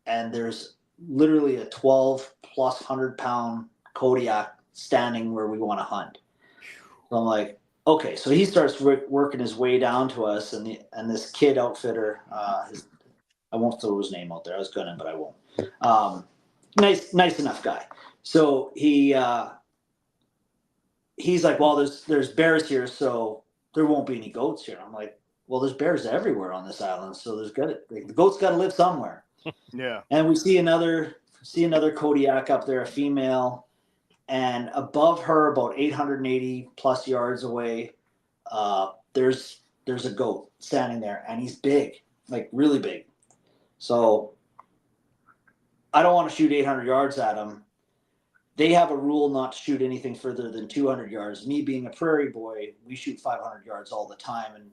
and there's literally a 12 plus 100-pound Kodiak standing where we want to hunt. So I'm like, okay. So he starts working his way down to us, and this kid outfitter, I won't throw his name out there. I was gonna, but I won't. Nice enough guy. So he's like, well, there's bears here, so there won't be any goats here. I'm like, well, there's bears everywhere on this island, so the goats got to live somewhere. Yeah. And we see another Kodiak up there, a female, and above her, about 880 plus yards away, there's a goat standing there, and he's big, like really big. So I don't want to shoot 800 yards at him. They have a rule not to shoot anything further than 200 yards. Me being a prairie boy, we shoot 500 yards all the time. And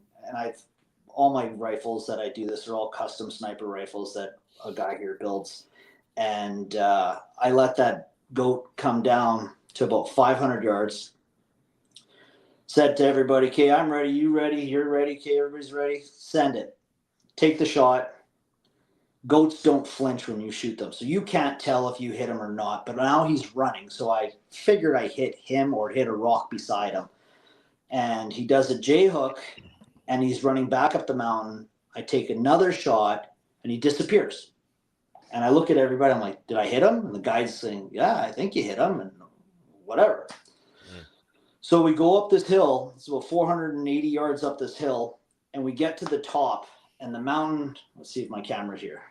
all my rifles that I do this are all custom sniper rifles that a guy here builds. And I let that goat come down to about 500 yards. Said to everybody, okay, I'm ready. You ready? You're ready. Okay, everybody's ready. Send it. Take the shot. Goats don't flinch when you shoot them, so you can't tell if you hit him or not. But now he's running, so I figured I hit him or hit a rock beside him. And he does a J hook, and he's running back up the mountain. I take another shot, and he disappears. And I look at everybody. I'm like, did I hit him? And the guy's saying, yeah, I think you hit him, and whatever. Yeah. So we go up this hill. It's about 480 yards up this hill, and we get to the top. And the mountain, let's see if my camera's here.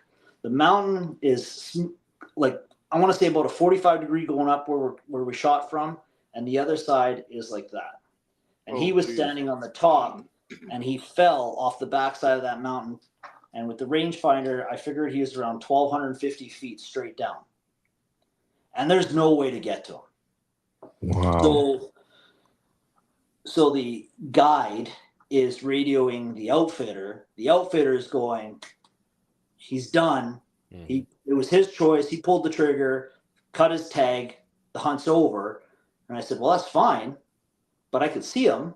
The mountain is like, I want to say about a 45-degree going up where we shot from. And the other side is like that. And he was standing on the top, and he fell off the backside of that mountain. And with the rangefinder, I figured he was around 1,250 feet straight down. And there's no way to get to him. Wow. So the guide is radioing the outfitter. The outfitter is going, he's done. It was his choice. He pulled the trigger, cut his tag, the hunt's over. And I said, well, that's fine, but I could see him.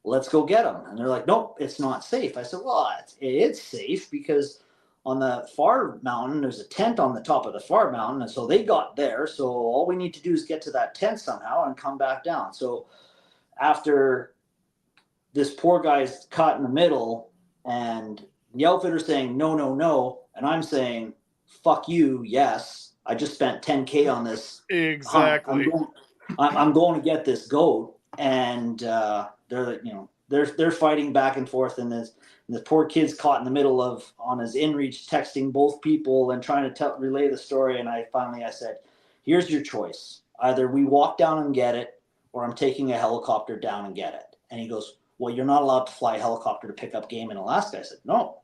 Let's go get him. And they're like, nope, it's not safe. I said, well, it's safe because on the far mountain, there's a tent on the top of the far mountain. And so they got there. So all we need to do is get to that tent somehow and come back down. So after this poor guy's caught in the middle, and the outfitter's saying, no. And I'm saying, fuck you. Yes. I just spent 10K on this. Exactly. I'm going to get this goat. And they're fighting back and forth. And the poor kid's caught in the middle on his inReach, texting both people and trying to relay the story. And I said, here's your choice. Either we walk down and get it, or I'm taking a helicopter down and get it. And he goes, well, you're not allowed to fly a helicopter to pick up game in Alaska. I said, no,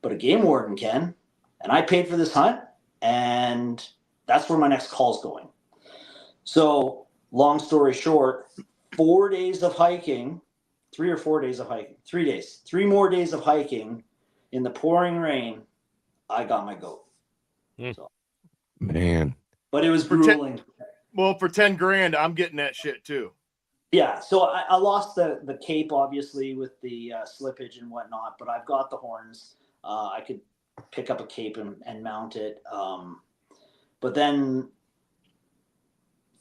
but a game warden can. And I paid for this hunt, and that's where my next call's going. So long story short, 4 days of hiking, 3 or 4 days of hiking, 3 days, 3 more days of hiking in the pouring rain, I got my goat. So, Man. but it was grueling. Well, for 10 grand, I'm getting that shit too. Yeah, so I lost the cape, obviously, with the slippage and whatnot, but I've got the horns. I could pick up a cape and mount it. But then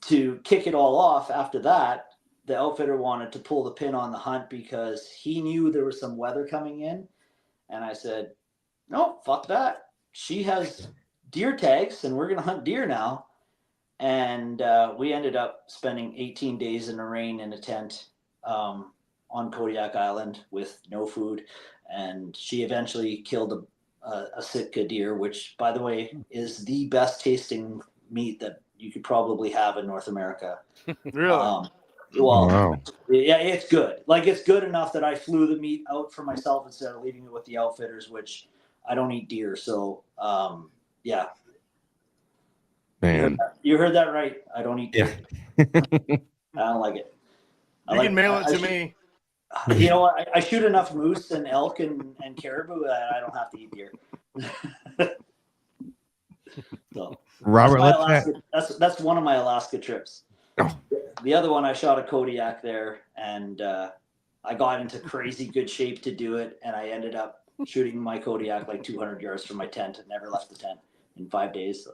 to kick it all off after that, the outfitter wanted to pull the pin on the hunt because he knew there was some weather coming in. And I said, no, fuck that. She has deer tags, and we're going to hunt deer now. And we ended up spending 18 days in the rain in a tent on Kodiak Island with no food. And she eventually killed a Sitka deer, which, by the way, is the best tasting meat that you could probably have in North America. Really? Wow. Yeah, it's good. Like, it's good enough that I flew the meat out for myself instead of leaving it with the outfitters, which I don't eat deer. So, yeah. Man. You heard that right. I don't eat deer. Yeah. I don't like it. You can mail it to me. You know what? I shoot enough moose and elk and caribou that I don't have to eat deer. So, Robert, that's one of my Alaska trips. Oh. The other one, I shot a Kodiak there, and I got into crazy good shape to do it, and I ended up shooting my Kodiak like 200 yards from my tent and never left the tent in 5 days. So,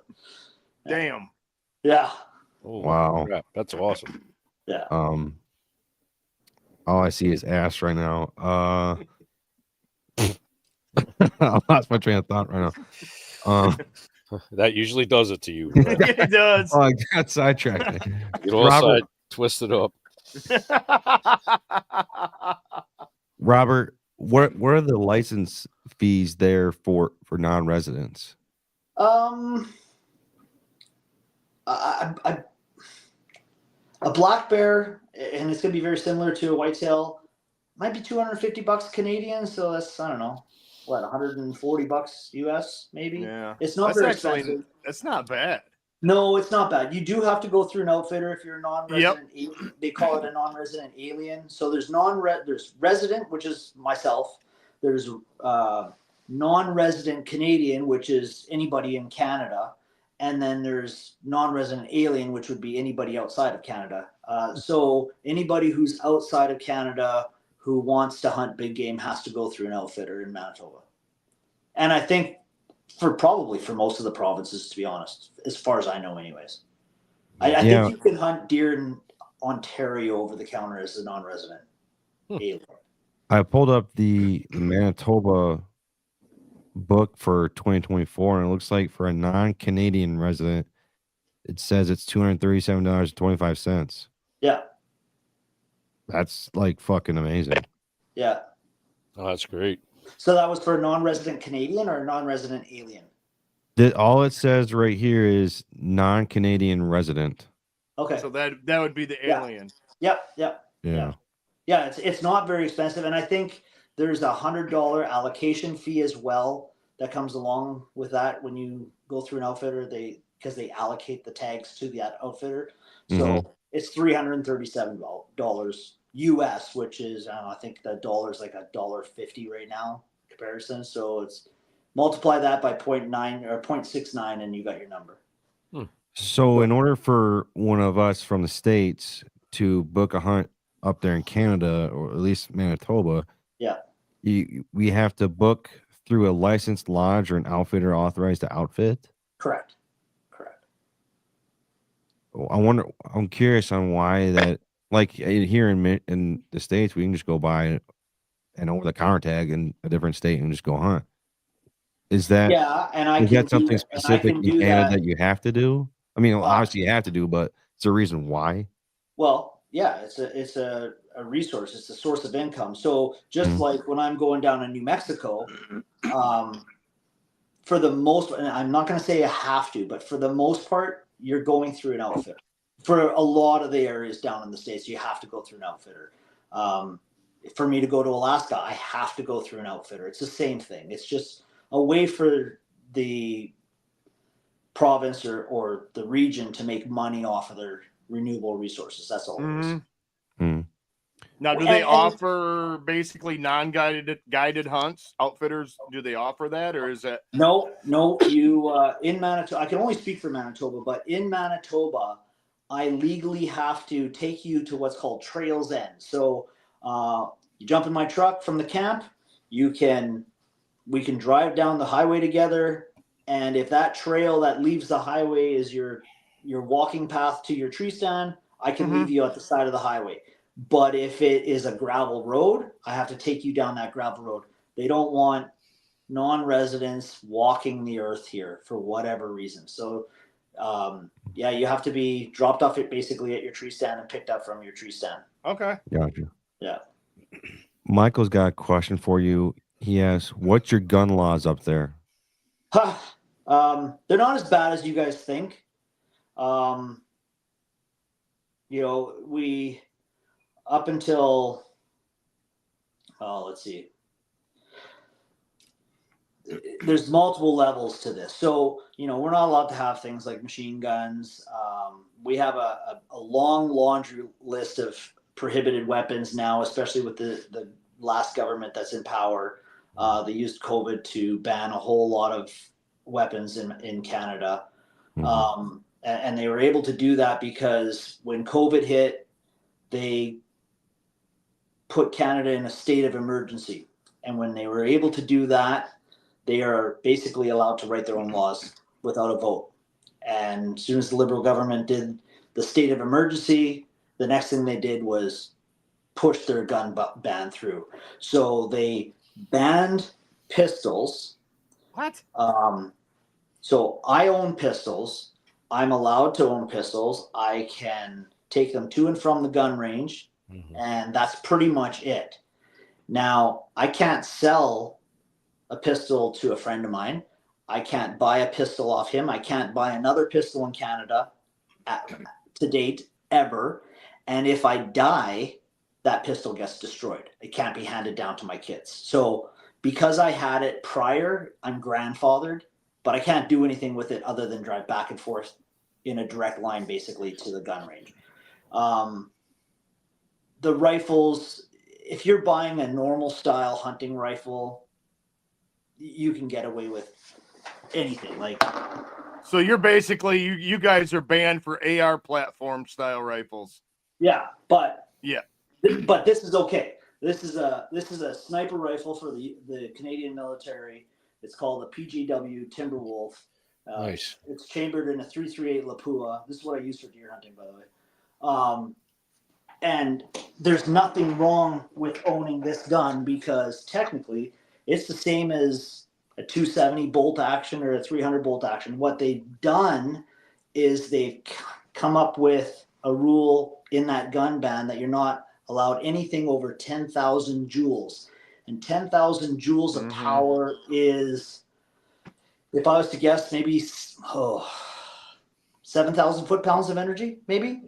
yeah. Damn. Yeah. Oh, wow. crap. That's awesome. Yeah. All I see is ass right now. I lost my train of thought right now. That usually does it to you. It does. Oh, I got sidetracked. Get all Robert, side twisted up. Robert, what are the license fees there for non-residents? A black bear, and it's going to be very similar to a whitetail, might be $250 Canadian. So that's, I don't know, what, $140 US maybe? Yeah. It's not very expensive. That's not bad. No, it's not bad. You do have to go through an outfitter if you're a non-resident. Yep. They call it a non-resident alien. So there's there's resident, which is myself. There's non-resident Canadian, which is anybody in Canada. And then there's non-resident alien, which would be anybody outside of Canada. So anybody who's outside of Canada who wants to hunt big game has to go through an outfitter in Manitoba. And I think probably for most of the provinces, to be honest, as far as I know anyways. I think you can hunt deer in Ontario over the counter as a non-resident alien. I pulled up the Manitoba book for 2024, and it looks like for a non-Canadian resident, it says it's $237.25. Yeah. That's like fucking amazing. Yeah. Oh, that's great. So that was for a non-resident Canadian or a non-resident alien? All it says right here is non-Canadian resident. Okay. So that would be the alien. Yep. Yeah. Yeah, it's not very expensive, and I think there's a $100 allocation fee as well that comes along with that when you go through an outfitter. Because they allocate the tags to that outfitter, so it's $337 US, which is I think the dollar is like $1.50 right now comparison. So it's multiply that by 0.9 or 0.69, and you got your number. So in order for one of us from the States to book a hunt up there in Canada, or at least Manitoba, we have to book through a licensed lodge or an outfitter authorized to outfit? Correct. I'm curious on why that, like here in the States, we can just go buy an over-the-counter tag in a different state and just go hunt. Is that is that something specific in Canada that you have to do? I mean, obviously you have to do, but it's a reason why. Well, yeah, it's a resource. It's a source of income. So just like when I'm going down to New Mexico, for the most, and I'm not going to say you have to, but for the most part, you're going through an outfitter. For a lot of the areas down in the States, you have to go through an outfitter. For me to go to Alaska, I have to go through an outfitter. It's the same thing. It's just a way for the province or the region to make money off of renewable resources. That's all it is. Hmm. Now, do they offer basically guided hunts? Outfitters, do they offer that, or is that? No, you in Manitoba, I can only speak for Manitoba, but in Manitoba, I legally have to take you to what's called Trails End. So you jump in my truck from the camp, we can drive down the highway together, and if that trail that leaves the highway is your walking path to your tree stand, I can leave you at the side of the highway. But if it is a gravel road, I have to take you down that gravel road. They don't want non-residents walking the earth here for whatever reason. So, you have to be dropped off basically at your tree stand and picked up from your tree stand. Okay. Gotcha. Yeah. Michael's got a question for you. He asks, what's your gun laws up there? They're not as bad as you guys think. We up until let's see. There's multiple levels to this. So, we're not allowed to have things like machine guns. We have a long laundry list of prohibited weapons now, especially with the last government that's in power. They used COVID to ban a whole lot of weapons in Canada. Mhm. And they were able to do that because when COVID hit, they put Canada in a state of emergency. And when they were able to do that, they are basically allowed to write their own laws without a vote. And as soon as the Liberal government did the state of emergency, the next thing they did was push their gun ban through. So they banned pistols. What? So I own pistols. I'm allowed to own pistols. I can take them to and from the gun range, and that's pretty much it. Now, I can't sell a pistol to a friend of mine. I can't buy a pistol off him. I can't buy another pistol in Canada to date ever. And if I die, that pistol gets destroyed. It can't be handed down to my kids. So because I had it prior, I'm grandfathered, but I can't do anything with it other than drive back and forth in a direct line basically to the gun range. The rifles, if you're buying a normal style hunting rifle, you can get away with anything. So you're basically you guys are banned for AR platform style rifles. Yeah, but yeah, but this is okay. This is a sniper rifle for the Canadian military. It's called the PGW Timberwolf. Nice. It's chambered in a 338 Lapua. This is what I use for deer hunting, by the way. And there's nothing wrong with owning this gun because technically it's the same as a 270 bolt action or a 300 bolt action. What they've done is they've come up with a rule in that gun ban that you're not allowed anything over 10,000 joules. And 10,000 joules of power is, if I was to guess, maybe 7,000 foot-pounds of energy, maybe.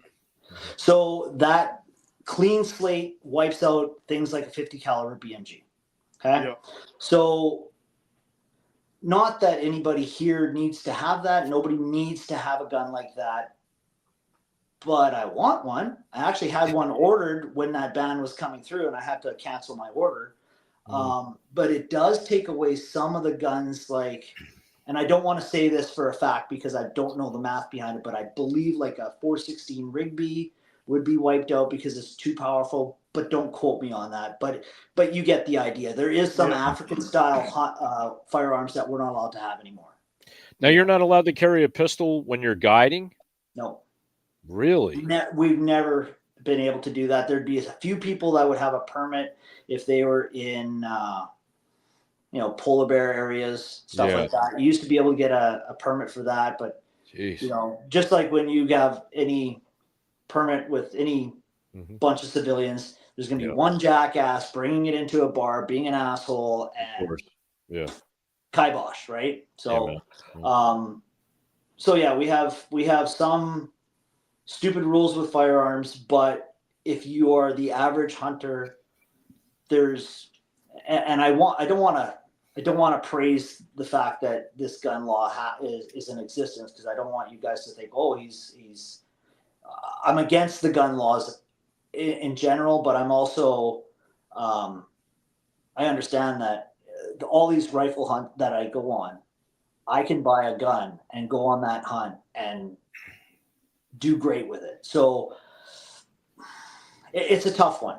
So that clean slate wipes out things like a 50 caliber BMG. Okay. Yeah. So not that anybody here needs to have that. Nobody needs to have a gun like that. But I want one. I actually had one ordered when that ban was coming through and I had to cancel my order. But it does take away some of the guns, and I don't want to say this for a fact because I don't know the math behind it, but I believe like a 416 Rigby would be wiped out because it's too powerful, but don't quote me on that. But you get the idea. There is some African style firearms that we're not allowed to have anymore. Now you're not allowed to carry a pistol when you're guiding? No. Really? We've never been able to do that. There'd be a few people that would have a permit if they were in, polar bear areas, stuff like that. You used to be able to get a permit for that, but just like when you have any permit with any bunch of civilians, there's going to be one jackass bringing it into a bar, being an asshole, and kibosh, right? So, we have some stupid rules with firearms, but if you are the average hunter, I don't want to praise the fact that this gun law is in existence because I don't want you guys to think, oh, he's I'm against the gun laws in general, but I'm also, I understand that all these rifle hunt that I go on, I can buy a gun and go on that hunt and do great with it. So it's a tough one.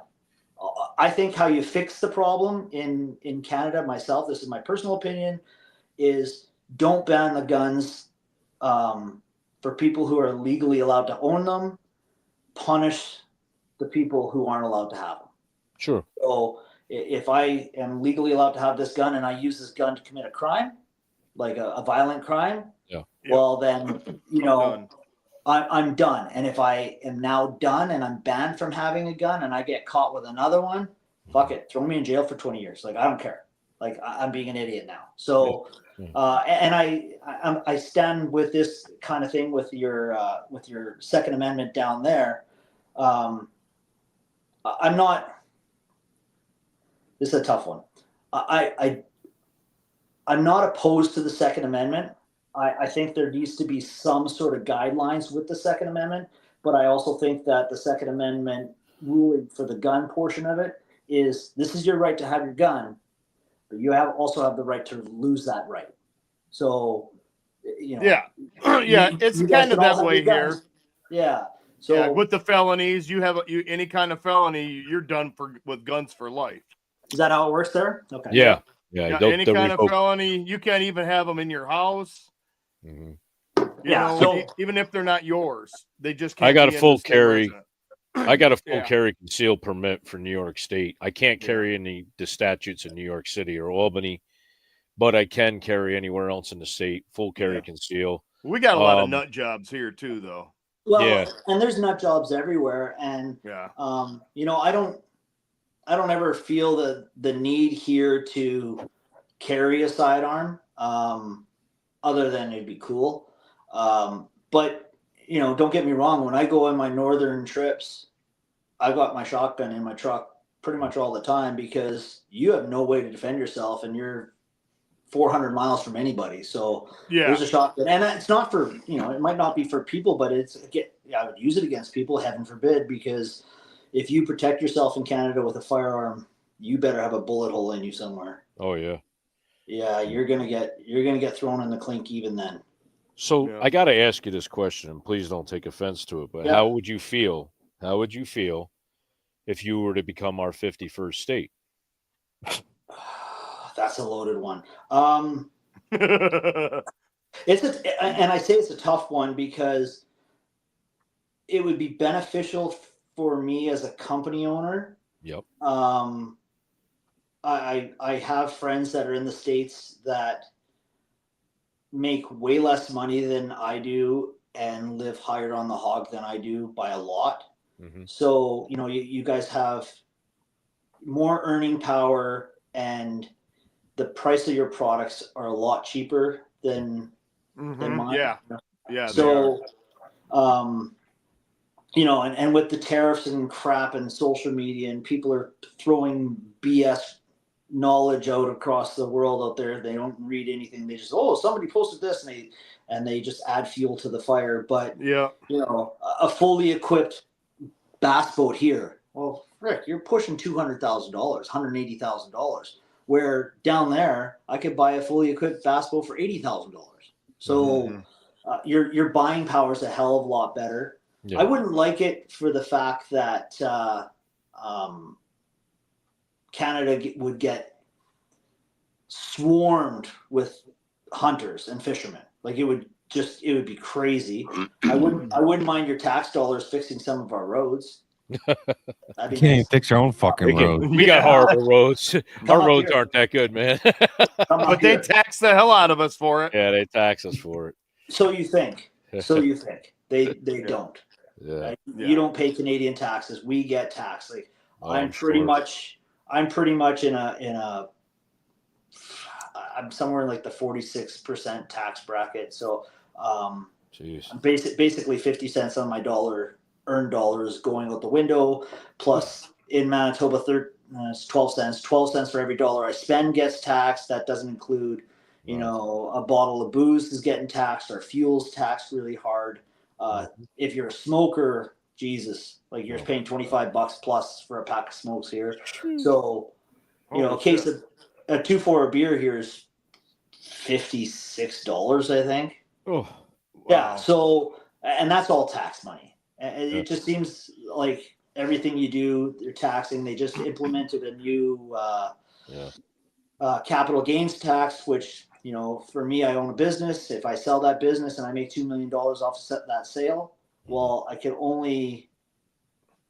I think how you fix the problem in Canada, myself, this is my personal opinion, is don't ban the guns for people who are legally allowed to own them. Punish the people who aren't allowed to have them. Sure. So if I am legally allowed to have this gun and I use this gun to commit a crime, like a violent crime, well then, I'm done. And if I am now done and I'm banned from having a gun and I get caught with another one, fuck it, throw me in jail for 20 years. Like, I don't care. Like, I'm being an idiot now. So, and I stand with this kind of thing with your Second Amendment down there. I'm not. This is a tough one. I'm not opposed to the Second Amendment. I think there needs to be some sort of guidelines with the Second Amendment, but I also think that the Second Amendment ruling for the gun portion of it is this is your right to have your gun, but you also have the right to lose that right. So, it's kind of that way here. Yeah. So with the felonies, you have any kind of felony, you're done with guns for life. Is that how it works there? Okay. Yeah. Any kind of felony, you can't even have them in your house. Mm-hmm. Even if they're not yours, they just can't. I got a full carry. I got a full carry concealed permit for New York State. I can't carry the statutes in New York City or Albany, but I can carry anywhere else in the state. Full carry conceal. We got a lot of nut jobs here too, though. Well, and there's nut jobs everywhere, and I don't ever feel the need here to carry a sidearm, other than it'd be cool. But don't get me wrong. When I go on my northern trips, I've got my shotgun in my truck pretty much all the time because you have no way to defend yourself, and you're 400 miles from anybody. So there's a shotgun, and it's not for it might not be for people, but I would use it against people, heaven forbid, because if you protect yourself in Canada with a firearm, you better have a bullet hole in you somewhere. Oh yeah. Yeah, you're gonna get thrown in the clink even then. So I got to ask you this question, and please don't take offense to it, but how would you feel? How would you feel if you were to become our 51st state? That's a loaded one. And I say it's a tough one because it would be beneficial for me as a company owner. Yep. I have friends that are in the States that make way less money than I do and live higher on the hog than I do by a lot. Mm-hmm. So, you guys have more earning power and the price of your products are a lot cheaper than mine. Yeah. So, and with the tariffs and crap and social media and people are throwing BS knowledge out across the world out there. They don't read anything. They just, somebody posted this and they just add fuel to the fire. But a fully equipped bass boat here, well, Rick, you're pushing $200,000, $180,000. Where down there, I could buy a fully equipped bass boat for $80,000. So your buying power is a hell of a lot better. Yeah. I wouldn't like it for the fact that Canada would get swarmed with hunters and fishermen. Like it would be crazy. I wouldn't mind your tax dollars fixing some of our roads. You can't even fix your own fucking road. We got horrible roads. Our roads aren't that good, man. But they tax the hell out of us for it. Yeah, they tax us for it. So you think. They don't. Yeah. Right? You don't pay Canadian taxes. We get taxed. Like I'm pretty much in a I'm somewhere in like the 46% tax bracket. So basically 50 cents on my earned dollars going out the window, plus in Manitoba it's 12 cents. 12 cents for every dollar I spend gets taxed. That doesn't include, a bottle of booze is getting taxed. Our fuel's taxed really hard. If you're a smoker, Jesus, like you're paying $25 plus for a pack of smokes here. So, a case of a 2-4 beer here is $56, I think. Oh, Wow. Yeah. So, and that's all tax money. And it just seems like everything you do, they're taxing. They just implemented a new capital gains tax, which, for me, I own a business. If I sell that business and I make $2 million off that sale, well, I can only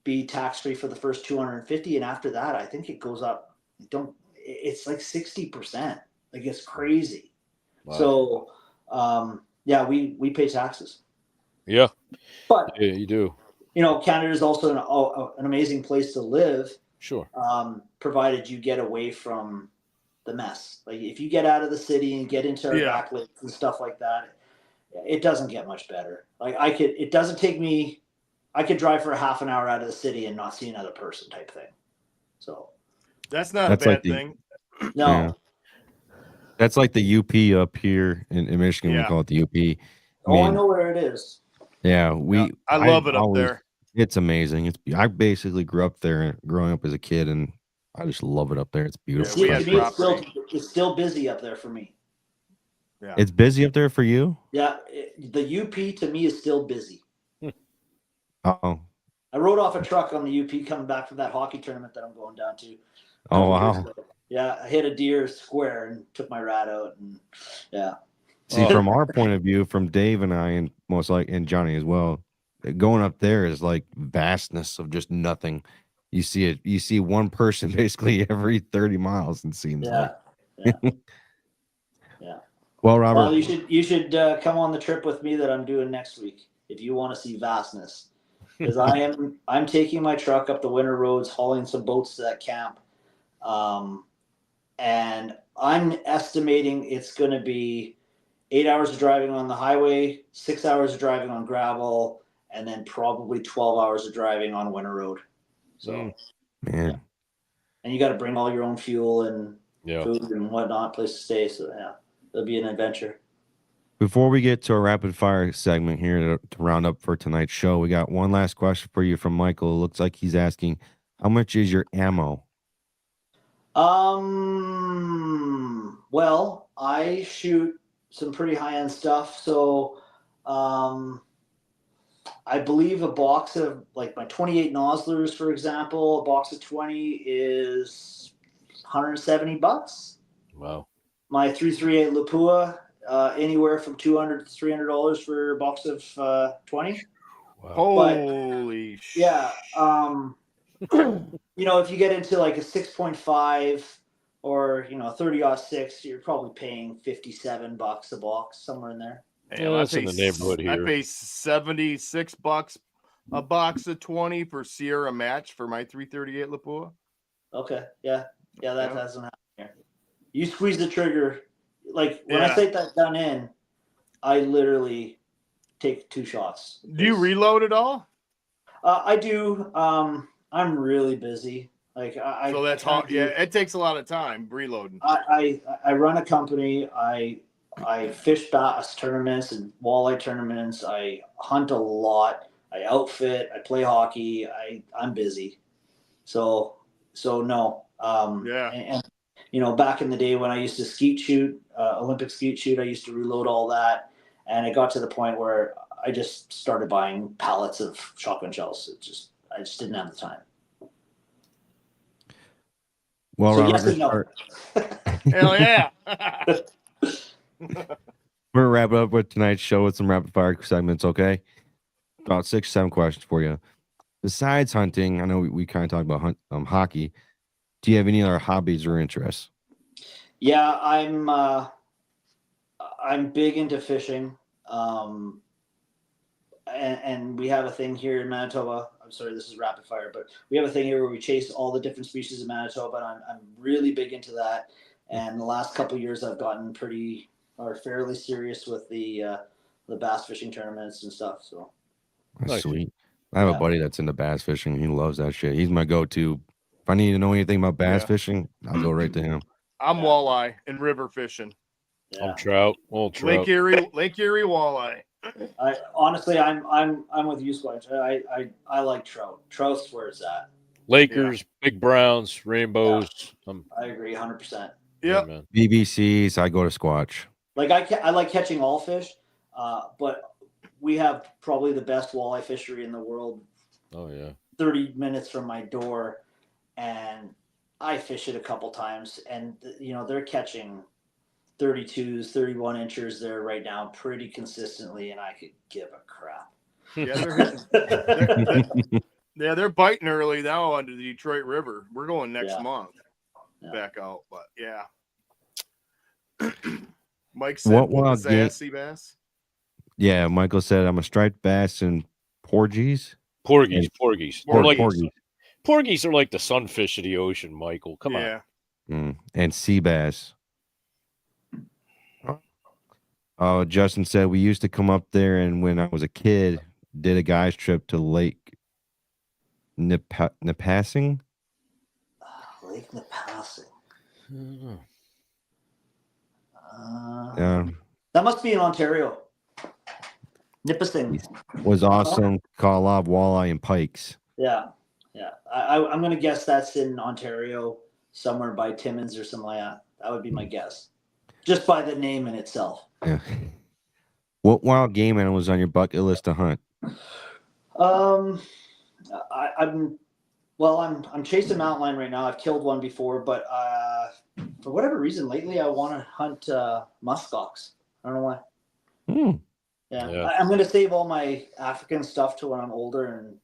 be tax-free for the first 250. And after that, I think it goes up. It's like 60%. Like, it's crazy. wow. So, we pay taxes. Yeah. But Yeah, you do. Canada is also an amazing place to live. Sure. Provided you get away from the mess. Like, if you get out of the city and get into our back lakes and stuff like that, it doesn't get much better. Like, I could drive for a half an hour out of the city and not see another person type thing. So that's not a bad thing. No. Yeah. That's like the UP up here in Michigan. We call it the UP. I know where it is. Yeah, I love it up there. It's amazing. I basically grew up there growing up as a kid, and I just love it up there. It's beautiful. It's still busy up there for me. Yeah. It's busy up there for you? Yeah, the UP to me is still busy. Oh. I rode off a truck on the UP coming back from that hockey tournament that I'm going down to. Oh, wow. Yeah, I hit a deer square and took my rat out, and See, from our point of view, from Dave and I, and and Johnny as well, going up there is like vastness of just nothing. You see one person basically every 30 miles, it seems like. Yeah. Well, Robert, well, you should come on the trip with me that I'm doing next week if you want to see vastness, because I'm taking my truck up the winter roads, hauling some boats to that camp, and I'm estimating it's going to be 8 hours of driving on the highway, 6 hours of driving on gravel, and then probably 12 hours of driving on winter road. So, man, and you got to bring all your own fuel and food and whatnot, place to stay. So it'll be an adventure. Before we get to our rapid fire segment here to round up for tonight's show, we got one last question for you from Michael. It looks like he's asking, how much is your ammo? Well, I shoot some pretty high-end stuff. So, I believe a box of like my 28 nozzlers, for example, a box of 20 is $170. Wow. My 338 Lapua, anywhere from $200 to $300 for a box of 20. Wow. Holy shit. Yeah. If you get into like a 6.5 or 30-06, you're probably paying $57 a box, somewhere in there. Yeah, that's in the neighborhood here. I pay $76 a box of 20 for Sierra Match for my 338 Lapua. Okay. Yeah, that doesn't happen here. You squeeze the trigger. Like, when I take that gun in, I literally take 2 shots. Do you reload it all? I do. I'm really busy. Like, so that's hard. Yeah, it takes a lot of time reloading. I run a company. I fish bass tournaments and walleye tournaments. I hunt a lot. I outfit. I play hockey. I'm busy. So no. And back in the day when I used to skeet shoot, Olympic skeet shoot, I used to reload all that, and it got to the point where I just started buying pallets of shotgun shells. I just didn't have the time. Well, so Robert, yes and no. Hell yeah. We're gonna wrap it up with tonight's show with some rapid fire segments, okay? About 6-7 questions for you. Besides hunting, I know we kind of talked about hockey. Do you have any other hobbies or interests? Yeah, I'm big into fishing. And we have a thing here in Manitoba. I'm sorry, this is rapid fire, but we have a thing here where we chase all the different species of Manitoba, and I'm really big into that. And the last couple of years, I've gotten fairly serious with the bass fishing tournaments and stuff. So that's nice. Sweet. I have a buddy that's into bass fishing. He loves that shit. He's my go-to. If I need to know anything about bass fishing, I'll go right to him. I'm walleye and river fishing. Yeah. I'm trout. Old trout. Lake Erie walleye. I'm with you, Squatch. I like trout. Trout's where it's at. Lakers, big browns, rainbows. I agree 100%. Yeah, man. BBCs, I go to Squatch. Like I like catching all fish, but we have probably the best walleye fishery in the world. Oh yeah. 30 minutes from my door, and I fish it a couple times, and they're catching 32s, 31 inchers there right now pretty consistently, and I could give a crap. Yeah, they're biting early now onto the Detroit River. We're going next month back out, but yeah. Mike said, what was that? Sea bass? Yeah, Michael said I'm a striped bass and porgies. Porgies. Porgies are like the sunfish of the ocean, Michael. Come on. And sea bass. Oh, Justin said we used to come up there, and when I was a kid, did a guy's trip to Lake Nipissing. Lake Nipissing. That must be in Ontario. Nipissing was awesome. Caught a lot of walleye and pikes. Yeah. I'm gonna guess that's in Ontario, somewhere by Timmins or something like that. That would be my guess, just by the name in itself. Yeah. What wild game animal was on your bucket list to hunt? I'm chasing mountain lion right now. I've killed one before, but for whatever reason lately I want to hunt muskox. I don't know why. Yeah. I'm going to save all my African stuff to when I'm older and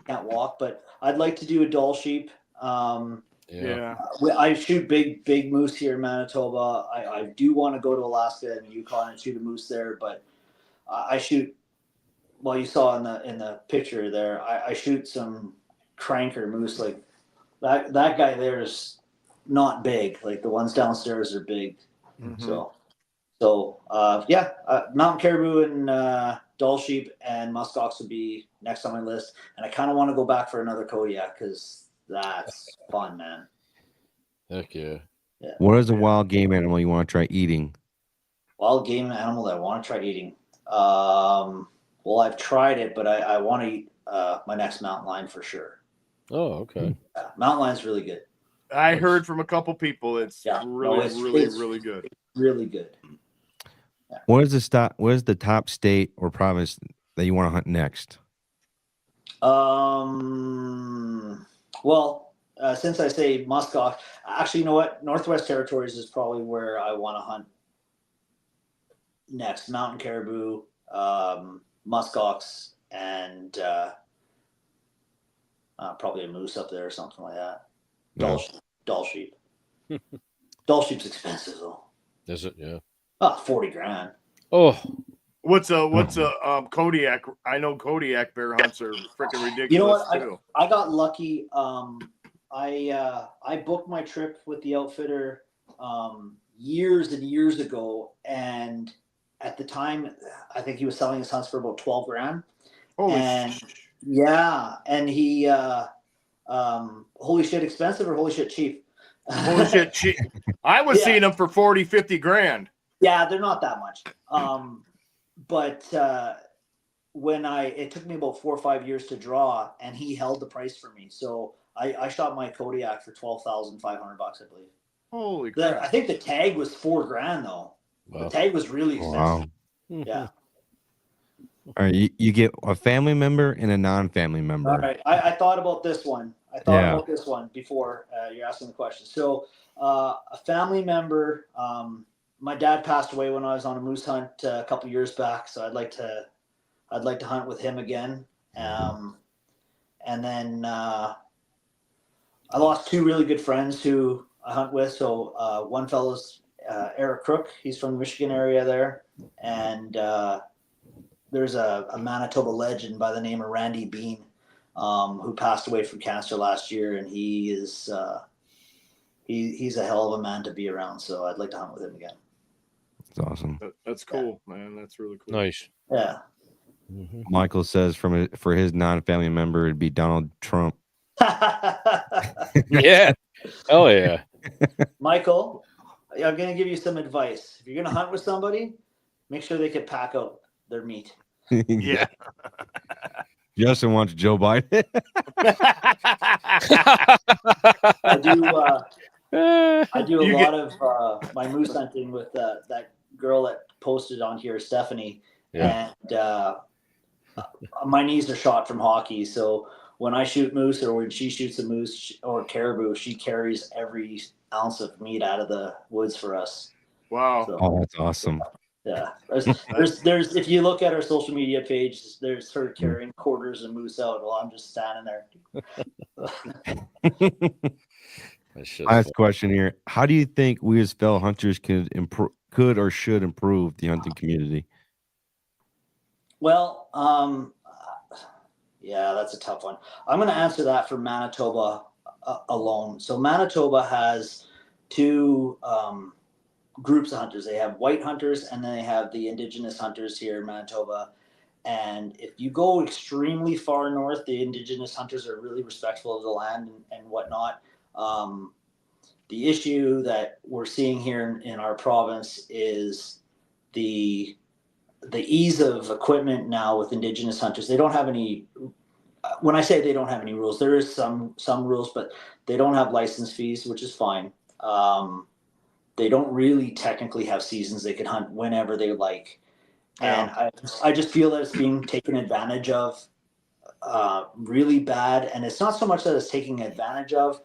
can't walk, but I'd like to do a doll sheep. I shoot big moose here in Manitoba. I do want to go to Alaska and Yukon and shoot a moose there, but I shoot. Well, you saw in the picture there. I shoot some cranker moose. Like that guy there is not big. Like the ones downstairs are big. So mountain caribou and doll sheep and muskox would be next on my list. And I kind of want to go back for another Kodiak because that's fun, man. Heck yeah. What is a wild game animal you want to try eating? Wild game animal that I want to try eating. Well, I've tried it, but I want to eat my next mountain lion for sure. Oh, okay. Mountain lion's really good. I heard from a couple people it's really good. Really good. Yeah. What is the top state or province that you want to hunt next? Well, since I say muskox, actually, you know what? Northwest Territories is probably where I want to hunt next. Mountain caribou, muskox, and probably a moose up there or something like that. Doll sheep. Doll sheep's expensive though. Is it? Yeah. $40,000. Oh. What's a Kodiak? I know Kodiak bear hunts are freaking ridiculous. You know what? Too. I got lucky. I booked my trip with the outfitter years and years ago, and at the time, I think he was selling his hunts for about $12,000. And he holy shit expensive or holy shit cheap? Holy shit cheap. I was seeing them for $40,000-$50,000. Yeah, they're not that much. But it took me about 4 or 5 years to draw, and he held the price for me. So I shot my Kodiak for $12,500, I believe. Holy crap. I think the tag was $4,000 though. Wow. The tag was really expensive. Wow. Yeah. All right, you get a family member and a non-family member. All right, I thought about this one. About this one before you're asking the question. So a family member, my dad passed away when I was on a moose hunt a couple years back, so I'd like to hunt with him again. And then I lost two really good friends who I hunt with. So one fellow's Eric Crook. He's from the Michigan area there, and there's a Manitoba legend by the name of Randy Bean, who passed away from cancer last year, and he is he's a hell of a man to be around. So I'd like to hunt with him again. That's awesome. That's cool, man. That's really cool. Nice. Yeah. Mm-hmm. Michael says for his non-family member, it'd be Donald Trump. Yeah. Oh yeah. Michael, I'm gonna give you some advice. If you're gonna hunt with somebody, make sure they can pack out. their meat. Yeah. Justin wants Joe Biden. I do a lot of my moose hunting with that girl that posted on here, Stephanie. Yeah. And my knees are shot from hockey, so when I shoot moose or when she shoots a moose or caribou, she carries every ounce of meat out of the woods for us. Wow. So, Oh, that's awesome. yeah. There's if you look at our social media page, there's her carrying quarters of moose out while I'm just standing there. Last question here. How do you think we as fellow hunters could or should improve the hunting community? Well, yeah, that's a tough one. I'm going to answer that for Manitoba alone. So Manitoba has two groups of hunters. They have white hunters, and then they have the indigenous hunters here in Manitoba. And if you go extremely far north, the indigenous hunters are really respectful of the land and whatnot. The issue that we're seeing here in our province is the ease of equipment now with indigenous hunters. They don't have any, when I say they don't have any rules, there is some rules, but they don't have license fees, which is fine. They don't really technically have seasons. They can hunt whenever they like. And I just feel that it's being taken advantage of really bad. And it's not so much that it's taking advantage of.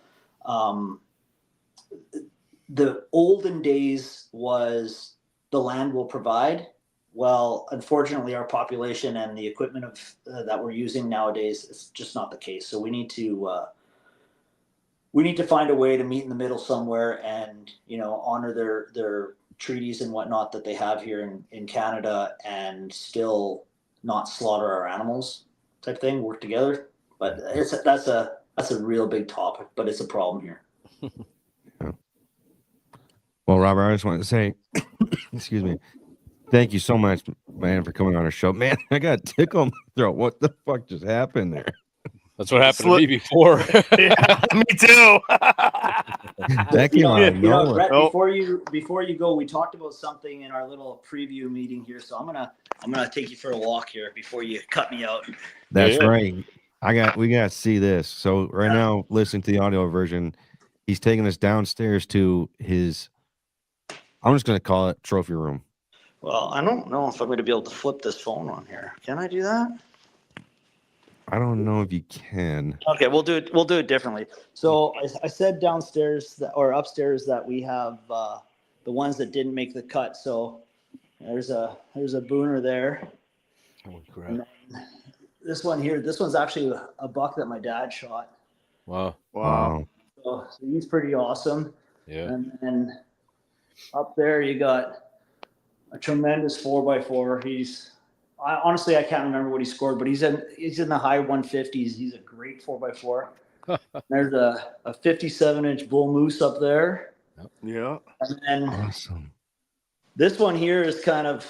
The olden days was the land will provide. Well, unfortunately, our population and the equipment that we're using nowadays is just not the case. So we need to find a way to meet in the middle somewhere, and honor their treaties and whatnot that they have here in Canada, and still not slaughter our animals, type thing. Work together, but that's a real big topic, but it's a problem here. Well, Robert, I just wanted to say, excuse me. Thank you so much, man, for coming on our show. Man, I got a tickle in my throat. What the fuck just happened there? That's what happened to me before. Yeah, me too. That came out of nowhere. Brett, before you go, we talked about something in our little preview meeting here, so I'm gonna take you for a walk here before you cut me out. That's right. We got to see this. So right now, listening to the audio version, he's taking us downstairs to his, I'm just going to call it trophy room. Well, I don't know if I'm going to be able to flip this phone on here. Can I do that? I don't know if you can. Okay, we'll do it differently. So I said downstairs or upstairs that we have the ones that didn't make the cut. So there's a booner there. Oh, crap. This one here, this one's actually a buck that my dad shot. Wow. So he's pretty awesome. Yeah. And then up there you got a tremendous 4x4. Honestly, I can't remember what he scored, but he's in the high 150s. He's a great 4x4. There's a 57-inch bull moose up there. Yeah. And then Awesome. This one here is kind of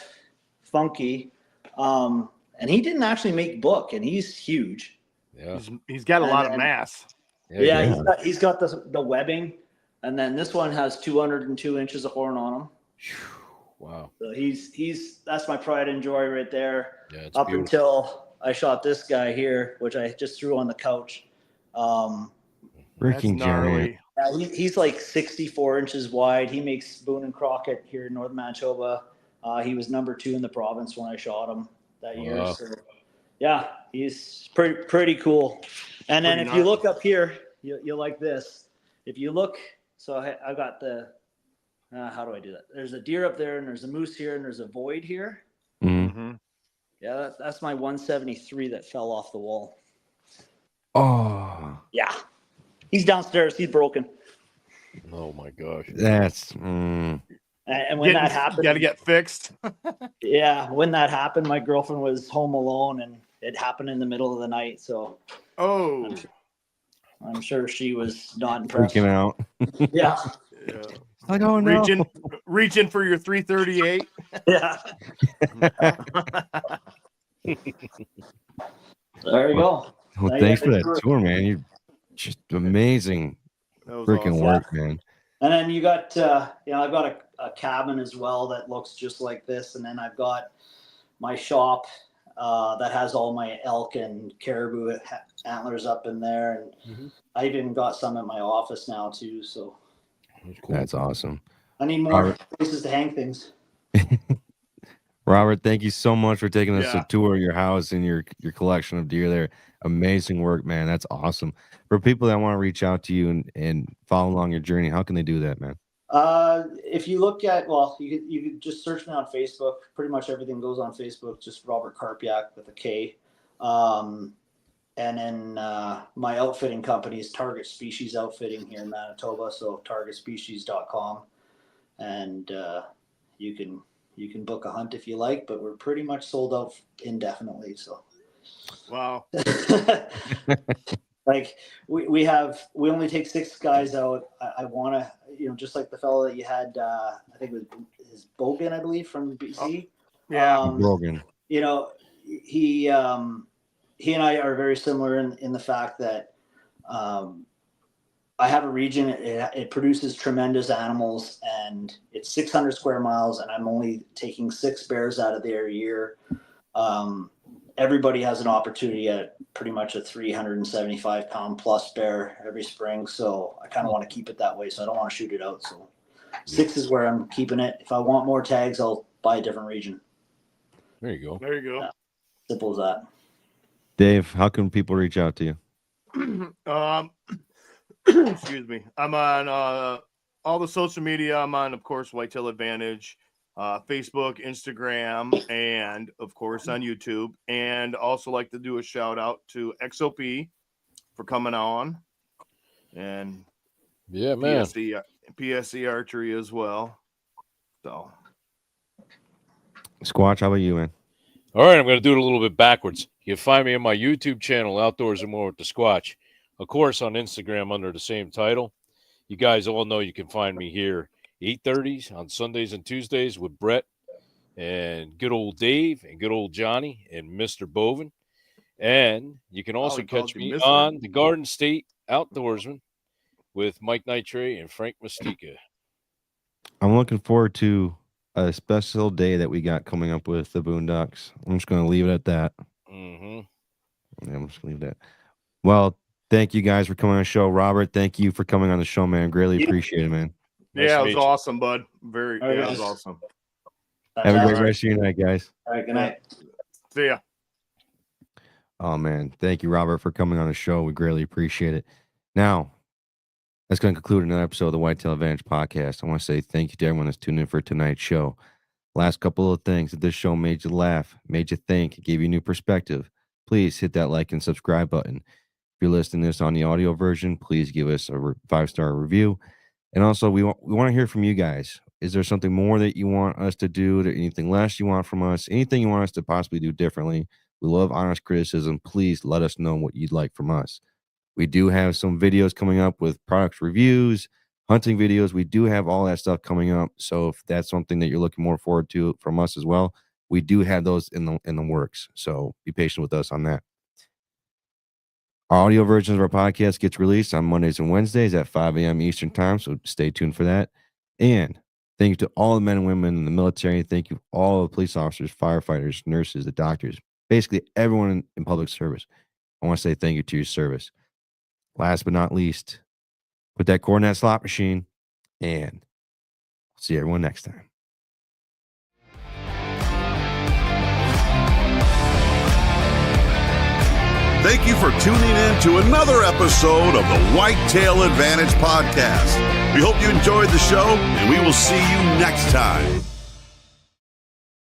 funky. And he didn't actually make book, and he's huge. Yeah. He's got a lot of mass. Yeah. He's got the webbing, and then this one has 202 inches of horn on him. Wow. So that's my pride and joy right there. Yeah, it's up beautiful. until I shot this guy here, which I just threw on the couch. Freaking giant. Yeah, he's like 64 inches wide. He makes Boone and Crockett here in North Manitoba. He was number 2 in the province when I shot him that year. Wow. So yeah, he's pretty cool. And then if you look up here, you'll like this. If you look, so I got the, how do I do that? There's a deer up there, and there's a moose here, and there's a void here. Mm-hmm. Yeah, that's my 173 that fell off the wall. Oh. Yeah. He's downstairs. He's broken. Oh my gosh. That's. And when that happened, got to get fixed. Yeah, when that happened, my girlfriend was home alone, and it happened in the middle of the night. So, I'm sure she was not impressed. Freaking out. Yeah. I don't know. Reaching for your 338. Yeah. There you go. Well, thanks for that tour, man. You're just amazing. Freaking awesome work, man. And then you got, I've got a cabin as well that looks just like this. And then I've got my shop that has all my elk and caribou antlers up in there, and I even got some at my office now too. So That's awesome. I need more places to hang things. Robert, thank you so much for taking us a tour of your house and your collection of deer there. Amazing work, man. That's awesome. For people that want to reach out to you and follow along your journey, how can they do that, man? If you look at, you could just search me on Facebook. Pretty much everything goes on Facebook, just Robert Karpiak with a K. And then my outfitting company is Target Species Outfitting here in Manitoba, so targetspecies.com. And you can book a hunt if you like, but we're pretty much sold out indefinitely. So, wow. Like we only take 6 guys out. I want to, just like the fellow that you had, I think it was Bogan, I believe, from BC. Bogan. He and I are very similar in the fact that I have a region, it produces tremendous animals, and it's 600 square miles, and I'm only taking 6 bears out of there a year. Everybody has an opportunity at pretty much a 375 pound plus bear every spring. So I kind of want to keep it that way. So I don't want to shoot it out. So 6 is where I'm keeping it. If I want more tags, I'll buy a different region. There you go. There you go. Yeah, simple as that. Dave, how can people reach out to you? Excuse me. I'm on all the social media. I'm on, of course, Whitetail Advantage, Facebook, Instagram, and of course on YouTube. And also like to do a shout out to XOP for coming on, and yeah, man, PSC Archery as well. So, Squatch, how about you, man? All right, I'm going to do it a little bit backwards. You can find me on my YouTube channel, Outdoors and More with the Squatch. Of course, on Instagram under the same title. You guys all know you can find me here 8:30s on Sundays and Tuesdays with Brett and good old Dave and good old Johnny and Mr. Bovin. And you can also catch me on the Garden State Outdoorsman with Mike Nitre and Frank Mystica. I'm looking forward to a special day that we got coming up with the Boondocks. I'm just going to leave it at that. Mm-hmm. Yeah, I'm just going to leave that. Well, thank you guys for coming on the show. Robert, thank you for coming on the show, man. Greatly appreciate it, man. Yeah, it was awesome, bud. It was awesome. Have a great rest of your night, guys. All right, good night. See ya. Oh, man. Thank you, Robert, for coming on the show. We greatly appreciate it. Now, that's going to conclude another episode of the Whitetail Advantage Podcast. I want to say thank you to everyone that's tuned in for tonight's show. Last couple of things. If this show made you laugh, made you think, gave you new perspective, please hit that like and subscribe button. If you're listening to this on the audio version, please give us a 5-star review. And also, we want to hear from you guys. Is there something more that you want us to do? Anything less you want from us? Anything you want us to possibly do differently? We love honest criticism. Please let us know what you'd like from us. We do have some videos coming up with product reviews, hunting videos. We do have all that stuff coming up. So if that's something that you're looking more forward to from us as well, we do have those in the works. So be patient with us on that. Our audio versions of our podcast gets released on Mondays and Wednesdays at 5 a.m. Eastern time, so stay tuned for that. And thank you to all the men and women in the military. Thank you to all the police officers, firefighters, nurses, the doctors, basically everyone in public service. I want to say thank you to your service. Last but not least, put that cord in that slot machine, and see everyone next time. Thank you for tuning in to another episode of the Whitetail Advantage Podcast. We hope you enjoyed the show, and we will see you next time.